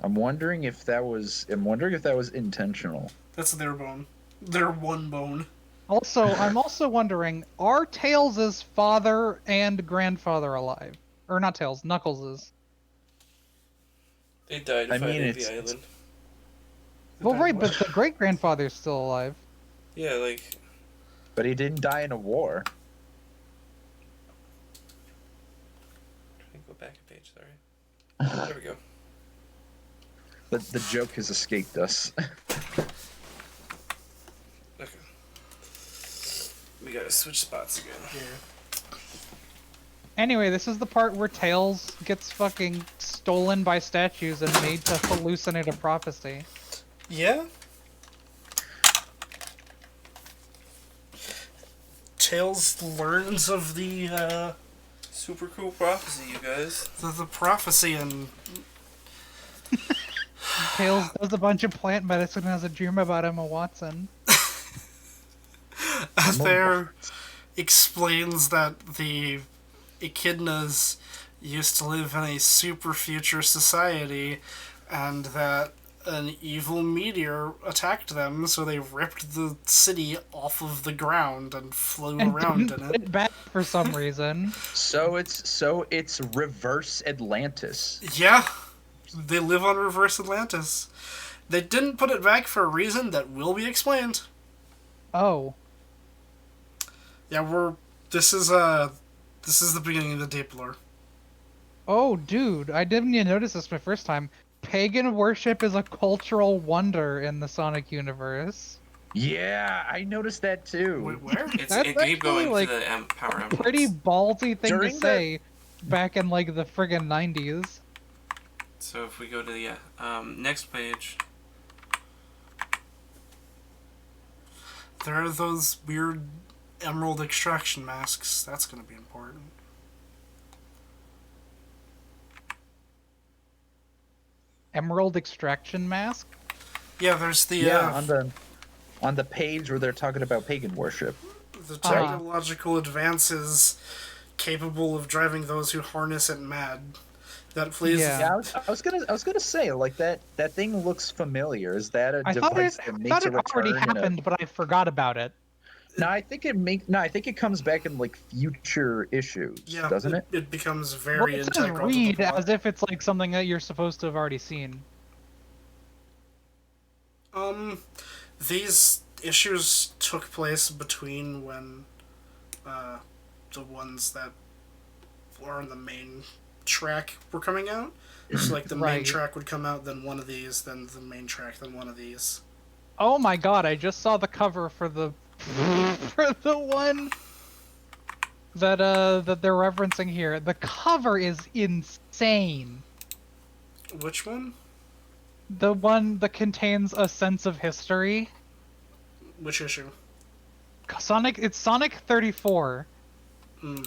E: I'm wondering if that was intentional.
A: That's their bone. Their one bone.
B: Also, I'm also wondering, are Tails' father and grandfather alive? Or not Tails, Knuckles'.
C: They died
E: I mean,
C: fighting the
E: it's-
C: island.
B: Well, right, but the great-grandfather's still alive.
C: Yeah, like...
E: But he didn't die in a war.
C: Trying to go back a page, sorry. There we go.
E: The joke has escaped us.
C: Okay. We gotta switch spots again.
A: Yeah.
B: Anyway, this is the part where Tails gets fucking stolen by statues and made to hallucinate a prophecy.
A: Yeah? Tails learns of the
C: Super cool prophecy, you guys.
A: the prophecy and
B: Tails does a bunch of plant medicine and has a dream about Emma Watson.
A: there explains that the echidnas used to live in a super future society and that an evil meteor attacked them, so they ripped the city off of the ground and flew
B: And
A: around
B: didn't
A: in
B: put
A: it.
B: it back for some reason.
E: So it's reverse Atlantis.
A: Yeah, they live on reverse Atlantis. They didn't put it back for a reason that will be explained.
B: Oh.
A: Yeah, this is the beginning of the deep lore.
B: Oh, dude, I didn't even notice this my first time. Pagan worship is a cultural wonder in the Sonic universe.
E: Yeah, I noticed that too.
A: Wait, where?
C: It's,
B: That's
C: it keep going
B: actually,
C: to the Power Emblems.
B: Pretty ballsy thing
E: During
B: to
E: the-
B: say back in like the friggin' 90s.
C: So if we go to the next page...
A: There are those weird emerald extraction masks. That's going to be important.
B: Emerald extraction mask?
A: Yeah, there's the
E: on the page where they're talking about pagan worship.
A: the technological advances capable of driving those who harness it mad. That plays.
B: Yeah.
E: Yeah, I was gonna say like that thing looks familiar. Is that a
B: I thought
E: device
B: it,
E: that
B: I
E: makes
B: thought
E: a
B: it
E: return?
B: already happened, but I forgot about it.
E: No, I think it comes back in like future issues,
A: Yeah,
E: doesn't it?
A: It becomes
B: Well,
A: very
B: it says
A: integral to
B: read
A: the plot.
B: as if it's like something that you're supposed to have already seen.
A: These issues took place between when the ones that are on the main track were coming out. So like the main
B: Right.
A: track would come out, then one of these, then the main track, then one of these.
B: Oh my god, I just saw the cover for the for the one that that they're referencing here. The cover is insane.
A: Which one?
B: The one that contains a sense of history.
A: Which issue?
B: It's Sonic 34.
A: Hmm.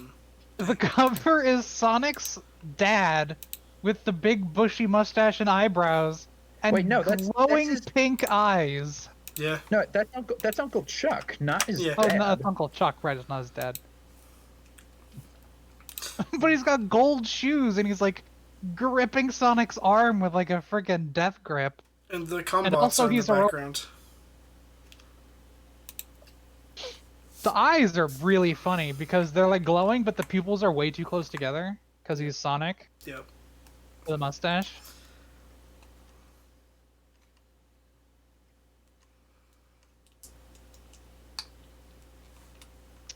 B: The cover is Sonic's dad with the big bushy mustache and eyebrows and
E: Wait, no, that's
B: glowing
E: his-
B: pink eyes.
A: Yeah.
E: No, that's Uncle Chuck, not his
A: Yeah.
B: Oh,
E: dad.
B: no, it's Uncle Chuck, right? It's not his dad. But he's got gold shoes and he's like gripping Sonic's arm with like a freaking death grip.
A: And the combats
B: also
A: are in
B: he's
A: the
B: a
A: background.
B: The eyes are really funny because they're like glowing, but the pupils are way too close together because he's Sonic
A: Yep.
B: with a mustache.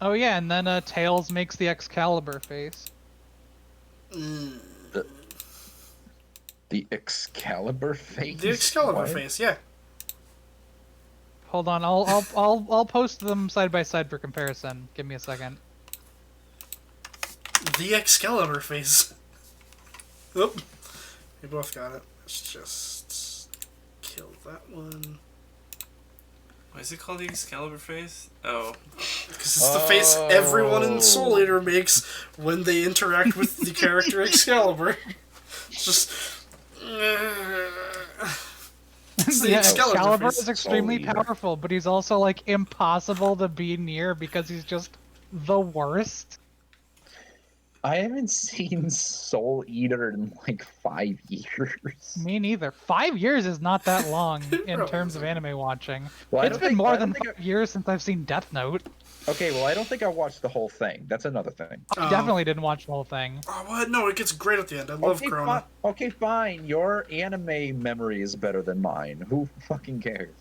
B: Oh yeah, and then Tails makes the Excalibur face.
E: The Excalibur face.
A: The Excalibur
E: What?
A: face, yeah.
B: Hold on, I'll post them side by side for comparison. Give me a second.
A: The Excalibur face. Oop. We both got it. Let's just kill that one.
C: Why is it called the Excalibur face? Oh.
A: Because it's the face everyone in Soul Eater makes when they interact with the character Excalibur. It's just... It's the
B: Yeah,
A: Excalibur
B: Excalibur
A: face.
B: is extremely
E: Soul Eater.
B: powerful, but he's also like impossible to be near because he's just the worst.
E: I haven't seen Soul Eater in like 5 years.
B: Me neither. 5 years is not that long in
A: Really
B: terms of
A: isn't.
B: anime watching.
E: Well, I
B: It's
E: don't
B: been
E: think-
B: more
E: I
B: than
E: don't think
B: 5 years since I've seen Death Note.
E: Okay, well, I don't think I watched the whole thing. That's another thing.
B: I definitely didn't watch the whole thing.
A: Oh, what? No, it gets great at the end. I love
E: Okay,
A: Corona.
E: okay, fine. Your anime memory is better than mine. Who fucking cares?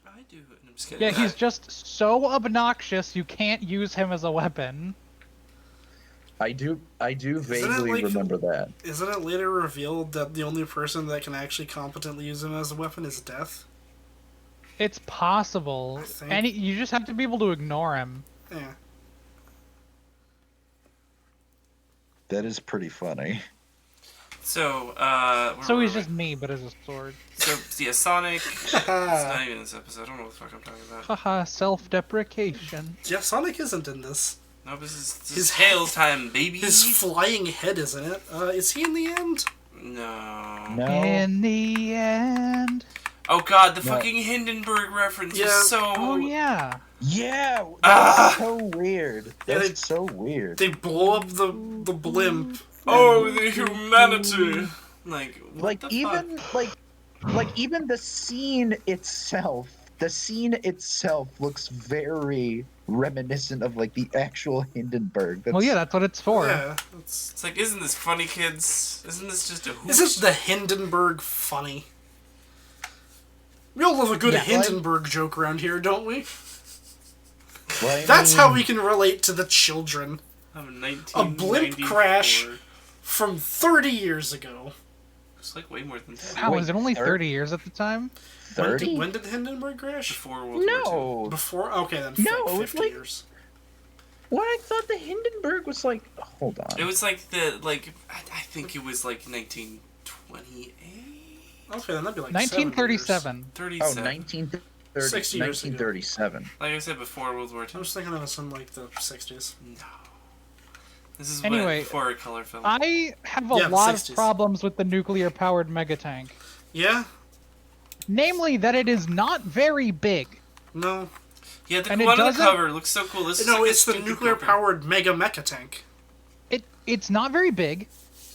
C: I do. I'm just kidding.
B: Yeah, he's just so obnoxious you can't use him as a weapon.
E: I do vaguely
A: like-
E: remember that.
A: Isn't it later revealed that the only person that can actually competently use him as a weapon is Death?
B: It's possible.
A: I think-
B: And you just have to be able to ignore him.
A: Yeah.
E: That is pretty funny.
C: So,
B: So
C: where
B: he's
C: were
B: just me, but as a sword.
C: we? So, yeah, Sonic. It's not even this episode. I don't know what the fuck I'm talking about.
B: Haha, self-deprecation.
A: Yeah, Sonic isn't in this.
C: No, this is
A: His
C: Tails time, baby.
A: His flying head is in it. Is he in the end?
C: No.
E: No.
B: In the end.
C: Oh god, the
E: No.
C: fucking Hindenburg reference
A: Yeah.
C: was so.
B: Oh yeah.
E: Yeah,
C: Ah!
E: that's so weird.
A: Yeah,
E: That's so weird.
A: They blow up the blimp.
C: Oh, the humanity. Like, what
E: Like
C: the
E: even
C: fuck?
E: like even the scene itself looks very reminiscent of like the actual Hindenburg.
B: Well, yeah, that's what it's for.
A: Yeah. It's,
C: It's like, isn't this funny, kids? Isn't this just a hoot?
A: isn't the Hindenburg funny? We all love a good
E: Yeah, well,
A: Hindenburg joke around here, don't we?
E: Well, I
A: That's
E: mean,
A: how we can relate to the children
C: Of
A: A blimp
C: 1994.
A: crash. from 30 years ago.
C: It's like way more than that.
B: How was it only
E: 30?
B: 30 years at the time?
E: 30?
A: When did the Hindenburg crash?
C: Before World War
E: No.
A: Before? Okay, then
E: No,
A: like
E: it was
A: 50
E: like-
A: years.
E: What I thought the Hindenburg was like. Hold on.
C: II. It was like I think it was like 1928,
A: Okay, then that'd be like
B: 1937.
C: 37.
E: Oh, 1930,
A: 60 years ago.
E: 1937.
C: Like I said before World War
A: I
C: II.
A: was thinking it was in like the 60s.
C: No. This is
B: Anyway,
C: before a color film.
B: I have a
A: Yeah, the
B: lot
A: 60s.
B: of problems with the nuclear-powered megatank.
A: Yeah?
B: Namely, that it is not very big.
A: No.
C: Yeah, the
B: and it
C: one on the
B: doesn't-
C: cover looks so cool. This is
A: No,
C: like a
A: it's the
C: stupid
A: nuclear
C: cover.
A: powered mega mecha tank.
B: It's not very big.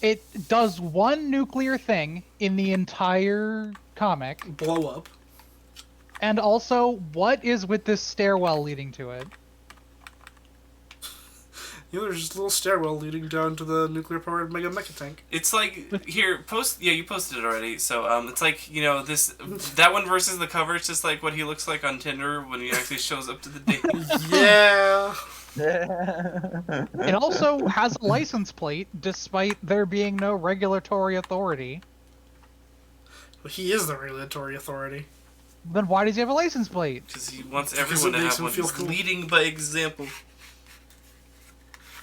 B: It does one nuclear thing in the entire comic.
A: Blow up.
B: And also, what is with this stairwell leading to it?
A: You know, there's just a little stairwell leading down to the nuclear powered mega mecha tank.
C: It's like here post. Yeah, you posted it already. So it's like this that one versus the cover. It's just like what he looks like on Tinder when he actually shows up to the date.
A: Yeah.
B: It also has a license plate, despite there being no regulatory authority.
A: Well, he is the regulatory authority.
B: Then why does he have a license plate?
C: Because he wants
A: Because
C: everyone
A: it
C: to
A: makes
C: have
A: him
C: one.
A: feel
C: He's
A: cool.
C: leading by example.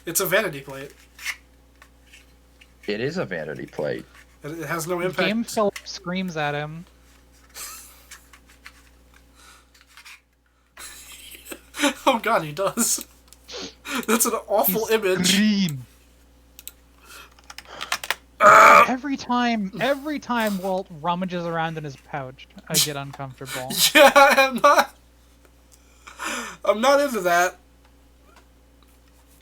A: It's a vanity plate.
E: It is a vanity plate.
A: It has no impact.
B: Game Philip screams at him.
A: Oh god, he does. That's an awful image.
B: Scream. Every time Walt rummages around in his pouch, I get uncomfortable.
A: Yeah, I'm not into that.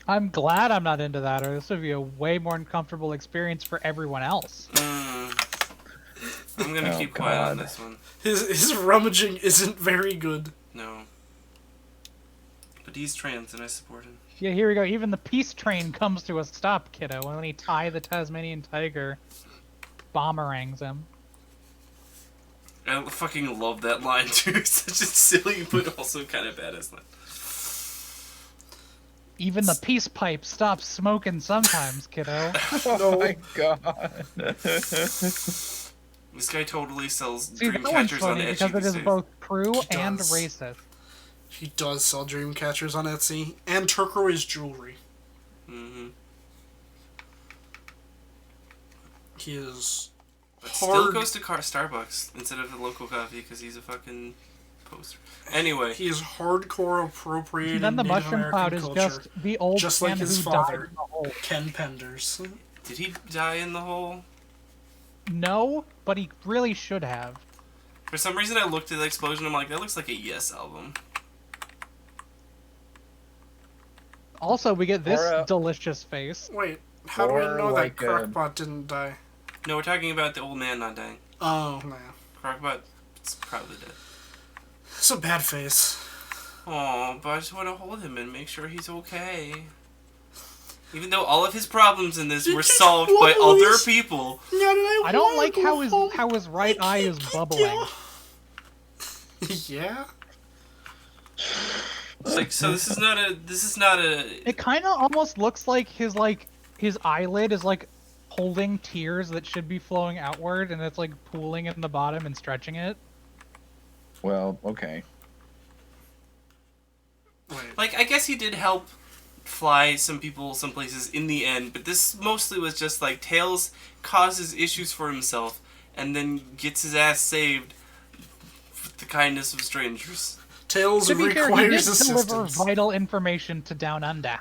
B: I'm glad I'm not into that, or this would be a way more uncomfortable experience for everyone else.
C: I'm gonna
E: Oh,
C: keep quiet on
E: God.
C: this one.
A: His rummaging isn't very good.
C: No. But he's trans and I support him.
B: Yeah, here we go. Even the peace train comes to a stop, kiddo, and when he tie the Tasmanian tiger bomberangs him.
C: I fucking love that line too. It's such a silly but also kind of badass line.
B: Even the peace pipe stops smoking sometimes, kiddo.
E: Oh my god.
C: This guy totally sells
B: See,
C: dream
B: that one's
C: catchers on
B: funny
C: Etsy
B: because it
C: these
B: is
C: days.
B: both true
A: He
B: and
A: does.
B: racist.
A: He does sell dream catchers on Etsy and turquoise jewelry.
C: Mm-hmm.
A: He is
C: But still
A: hard.
C: goes to Starbucks instead of the local coffee because he's a fucking poser. Anyway,
A: He is hardcore appropriating
B: And then the
A: Native
B: mushroom
A: American
B: cloud is
A: culture.
B: just the old
A: Just
B: man
A: like his
B: who
A: father.
B: died in the hole.
A: Ken Penders.
C: did he die in the hole?
B: No, but he really should have.
C: For some reason, I looked at the explosion. I'm like, that looks like a Yes album.
B: Also, we get this
E: Or,
B: delicious face.
A: Wait, how do I
E: Or
A: know
E: like,
A: that Crockbot didn't die?
C: No, we're talking about the old man not dying.
A: Oh, man.
C: Crockbot's probably dead.
A: It's a bad face.
C: Oh, but I just want to hold him and make sure he's okay. Even though all of his problems in this were solved by other people.
B: I don't like how his right eye is bubbling.
A: Yeah?
C: Like, so this is not a.
B: It kind of almost looks like his eyelid is like holding tears that should be flowing outward, and it's like pooling in the bottom and stretching it.
E: Well, okay.
A: Wait.
C: Like, I guess he did help fly some people some places in the end, but this mostly was just like Tails causes issues for himself and then gets his ass saved with the kindness of strangers.
A: Tails
B: To be fair, he did
A: requires
B: deliver
A: assistance.
B: vital information to Down Under.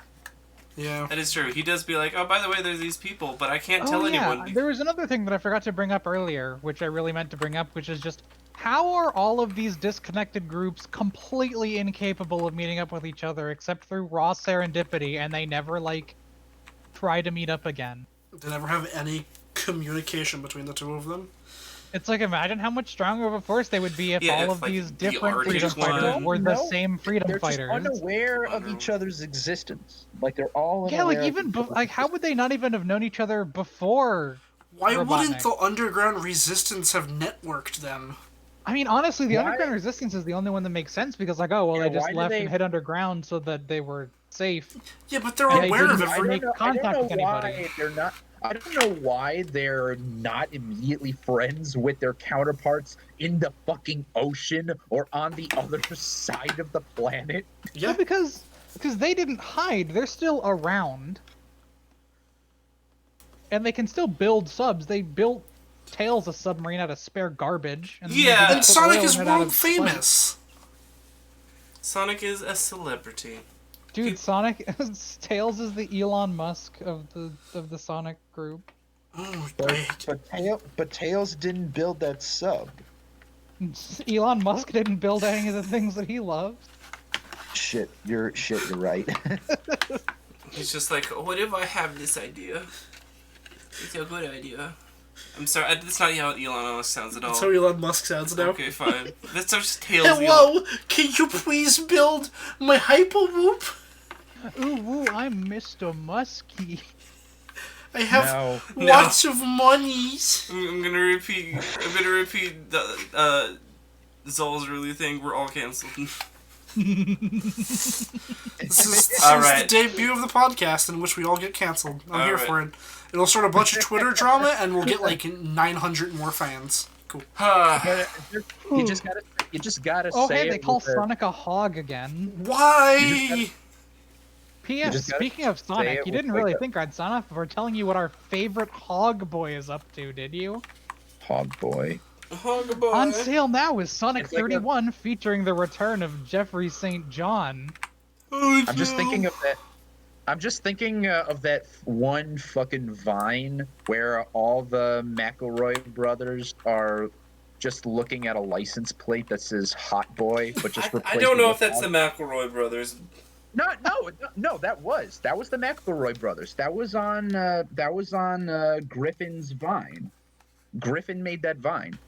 A: Yeah.
C: That is true. He does be like, oh, by the way, there's these people, but I can't tell
B: Oh yeah,
C: anyone.
B: there was another thing that I forgot to bring up earlier, which I really meant to bring up, which is just how are all of these disconnected groups completely incapable of meeting up with each other except through raw serendipity, and they never like try to meet up again?
A: They never have any communication between the two of them.
B: It's like, imagine how much stronger of a force they would be if
C: Yeah,
B: all
C: if,
B: of
C: like,
B: these
C: the
B: different freedom
C: artist
B: fighters
C: one-
B: were the
E: No,
B: same freedom
E: They're just
B: fighters.
E: unaware of each other's existence. Like they're all
B: Yeah, like
E: unaware of
B: even
E: each other's
B: like how would they not even have known each other before?
A: Why wouldn't
B: Robotnik.
A: the underground resistance have networked them?
B: I mean, honestly, the
E: Why-
B: underground resistance is the only one that makes sense because, like, oh well,
E: Yeah,
B: they just
E: why do
B: left
E: they-
B: and hid underground so that they were safe.
A: Yeah, but they're
B: And they
A: aware of
B: didn't-
A: every...
B: make contact with anybody.
E: why they're not. I don't know why they're not immediately friends with their counterparts in the fucking ocean or on the other side of the planet.
A: Yeah,
B: Well, because they didn't hide, they're still around, and they can still build subs. They built Tails a submarine out of spare garbage. And then they
C: Yeah.
B: just
A: and
B: put
A: Sonic
B: oil
A: is
B: in it out
A: world
B: of spite.
A: famous.
C: Sonic is a celebrity.
B: Dude, Sonic Tails is the Elon Musk of the Sonic group.
A: Oh,
E: But Tails didn't build that sub.
B: Elon Musk didn't build any of the things that he loves.
E: You're right.
C: He's just like, what if I have this idea? It's a good idea. I'm sorry, that's not how Elon Musk sounds at all.
A: that's how Elon Musk sounds now.
C: Okay, fine. That's just Tails. Elon.
A: Hello, can you please build my Hyperloop?
B: Ooh, woo, I'm Mr. Muskie.
A: I have
E: No.
A: lots of monies.
C: I'm gonna repeat the Zaul's really thing. We're all canceled.
A: This is
C: Alright.
A: the debut of the podcast in which we all get canceled. I'm here
C: Alright.
A: for it. It'll start a bunch of Twitter drama, and we'll get like 900 more fans. Cool.
E: You just gotta
B: Oh,
E: say
B: hey, they
E: it
B: call
E: with a-
B: Sonic a hog again.
A: Why?
B: P.S.
E: just gotta
B: Speaking of
E: say
B: Sonic,
E: it
B: you
E: with,
B: didn't
E: like,
B: really
E: a-
B: think I'd sign off before telling you what our favorite hog boy is up to, did you?
E: Hog boy.
C: Hog-a-boy.
B: On sale now is Sonic
E: It's like a-
B: 31, featuring the return of Jeffrey St. John.
A: Oh,
E: I'm just
A: no.
E: thinking of that. I'm just thinking of that one fucking Vine where all the McElroy brothers are just looking at a license plate that says "Hot Boy," but just
C: I
E: replacing
C: don't know
E: it
C: if that's the
E: with
C: McElroy brothers.
E: No, that was the McElroy brothers. That was on Griffin's Vine. Griffin made that Vine.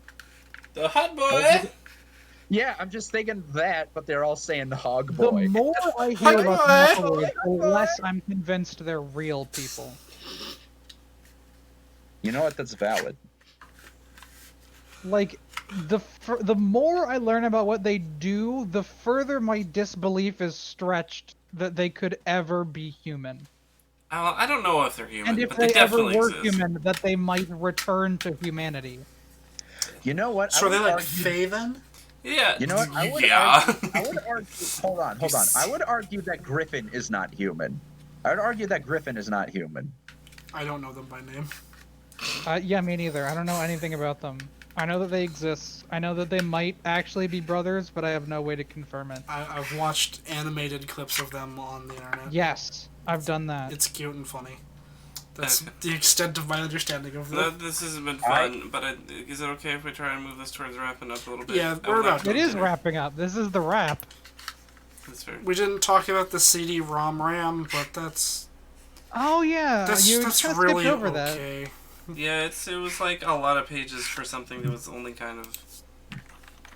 C: The hot boy.
E: Yeah, I'm just thinking that, but they're all saying Hog
B: The
E: Boy.
B: more I hear
A: Hog
B: about
A: boy.
B: the McElroys, the less I'm convinced they're real people.
E: You know what? That's valid.
B: Like, the more I learn about what they do, the further my disbelief is stretched that they could ever be human.
C: I don't know if they're human,
B: And if
C: but
B: they
C: they
B: ever
C: definitely
B: were
C: exist.
B: human, that they might return to humanity.
E: You know what?
A: So are
E: I
A: they
E: would
A: like
E: argue-
A: Fae then?
C: Yeah.
E: You know what? I would
C: yeah.
E: argue. Hold on. I would argue that Griffin is not human. I would argue that Griffin is not human.
A: I don't know them by name.
B: Yeah, me neither. I don't know anything about them. I know that they exist. I know that they might actually be brothers, but I have no way to confirm it.
A: I've watched animated clips of them on the internet.
B: Yes, I've done that.
A: It's cute and funny. That's the extent of my understanding of
C: No,
A: them.
C: this has been fun, but is it okay if we try and move this towards wrapping up a little bit?
A: Yeah,
C: I
A: we're
C: would like
A: about
C: to
B: It
C: go
B: is
C: dinner.
B: wrapping up. This is the wrap.
C: That's fair.
A: We didn't talk about the CD-ROM RAM, but that's
B: Oh yeah, you
A: that's
B: kinda
A: really
B: skipped over that.
A: okay.
C: Yeah, it was like a lot of pages for something that was only kind of.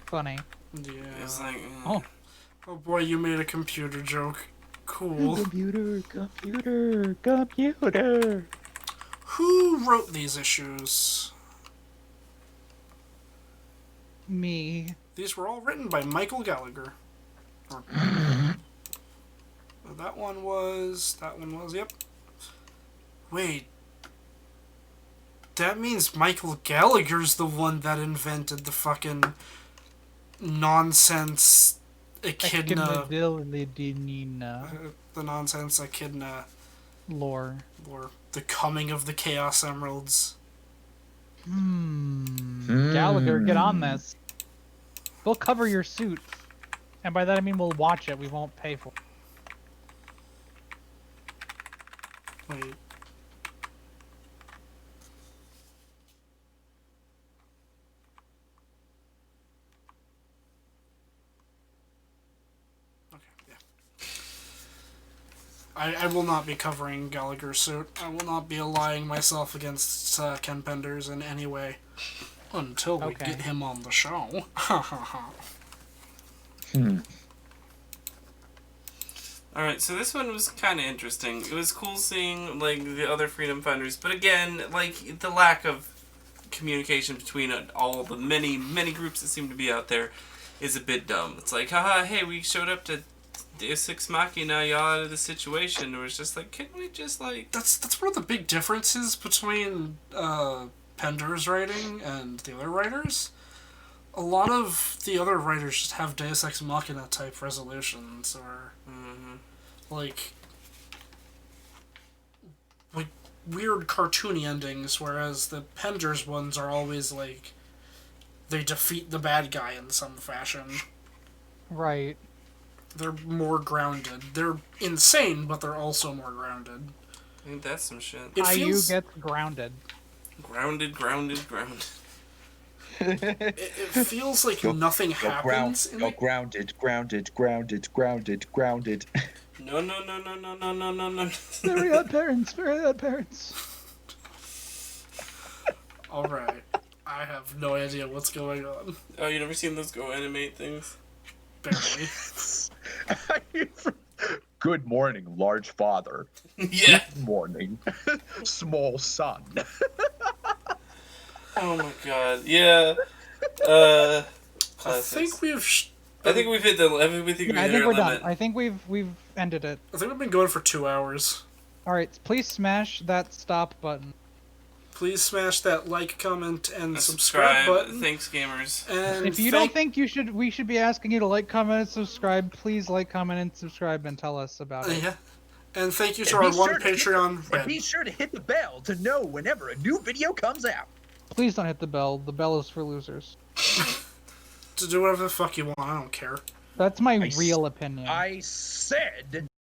B: Funny.
C: It was
A: Yeah.
C: like.
B: Oh.
A: Oh boy, you made a computer joke. Cool.
E: Computer, computer, computer.
A: Who wrote these issues?
B: Me.
A: These were all written by Michael Gallagher. Or- that one was. Yep. Wait. That means Michael Gallagher's the one that invented the fucking nonsense echidna. The nonsense echidna
B: Lore.
A: or the coming of the Chaos Emeralds.
B: Gallagher, get on this. We'll cover your suit. And by that I mean we'll watch it, we won't pay for it.
A: Wait. Okay, yeah. I will not be covering Gallagher's suit. I will not be allying myself against Ken Penders in any way. Until we
B: Okay.
A: get him on the show. Ha ha ha.
C: Alright, so this one was kind of interesting. It was cool seeing, like, the other Freedom Fighters, but again, like, the lack of communication between all the many, many groups that seem to be out there is a bit dumb. It's like, haha, hey, we showed up to Deus Ex Machina, y'all out of the situation. It was just like, can we just, like...
A: That's one of the big differences between Pender's writing and the other writers. A lot of the other writers just have Deus Ex Machina type resolutions, or like weird cartoony endings, whereas the Pender's ones are always like they defeat the bad guy in some fashion.
B: Right.
A: They're more grounded. They're insane, but they're also more grounded.
C: I think that's some shit.
A: It
B: IU
A: feels
B: gets grounded.
C: Grounded.
A: it feels like nothing happens.
E: Go grounded.
C: No.
B: Very odd parents.
A: All right, I have no idea what's going on.
C: Oh, you never seen those Go Animate things?
A: Barely.
E: Good morning, large father.
C: Yeah.
E: Good morning, small son.
C: Oh my god. Yeah.
A: I
C: Classics.
A: think we've
C: hit the. I think
B: we're done. I think we've ended it.
A: I think we've been going for 2 hours.
B: All right, please smash that stop button.
A: Please smash that like, comment, and subscribe button.
C: Thanks, gamers.
A: And
B: If you don't think we should be asking you to like, comment, and subscribe, please like, comment, and subscribe, and tell us about it.
A: yeah. And thank you to our one Patreon.
F: And be sure to hit the bell to know whenever a new video comes out.
B: Please don't hit the bell. The bell is for losers.
A: To do whatever the fuck you want. I don't care.
B: That's my real opinion.
F: I said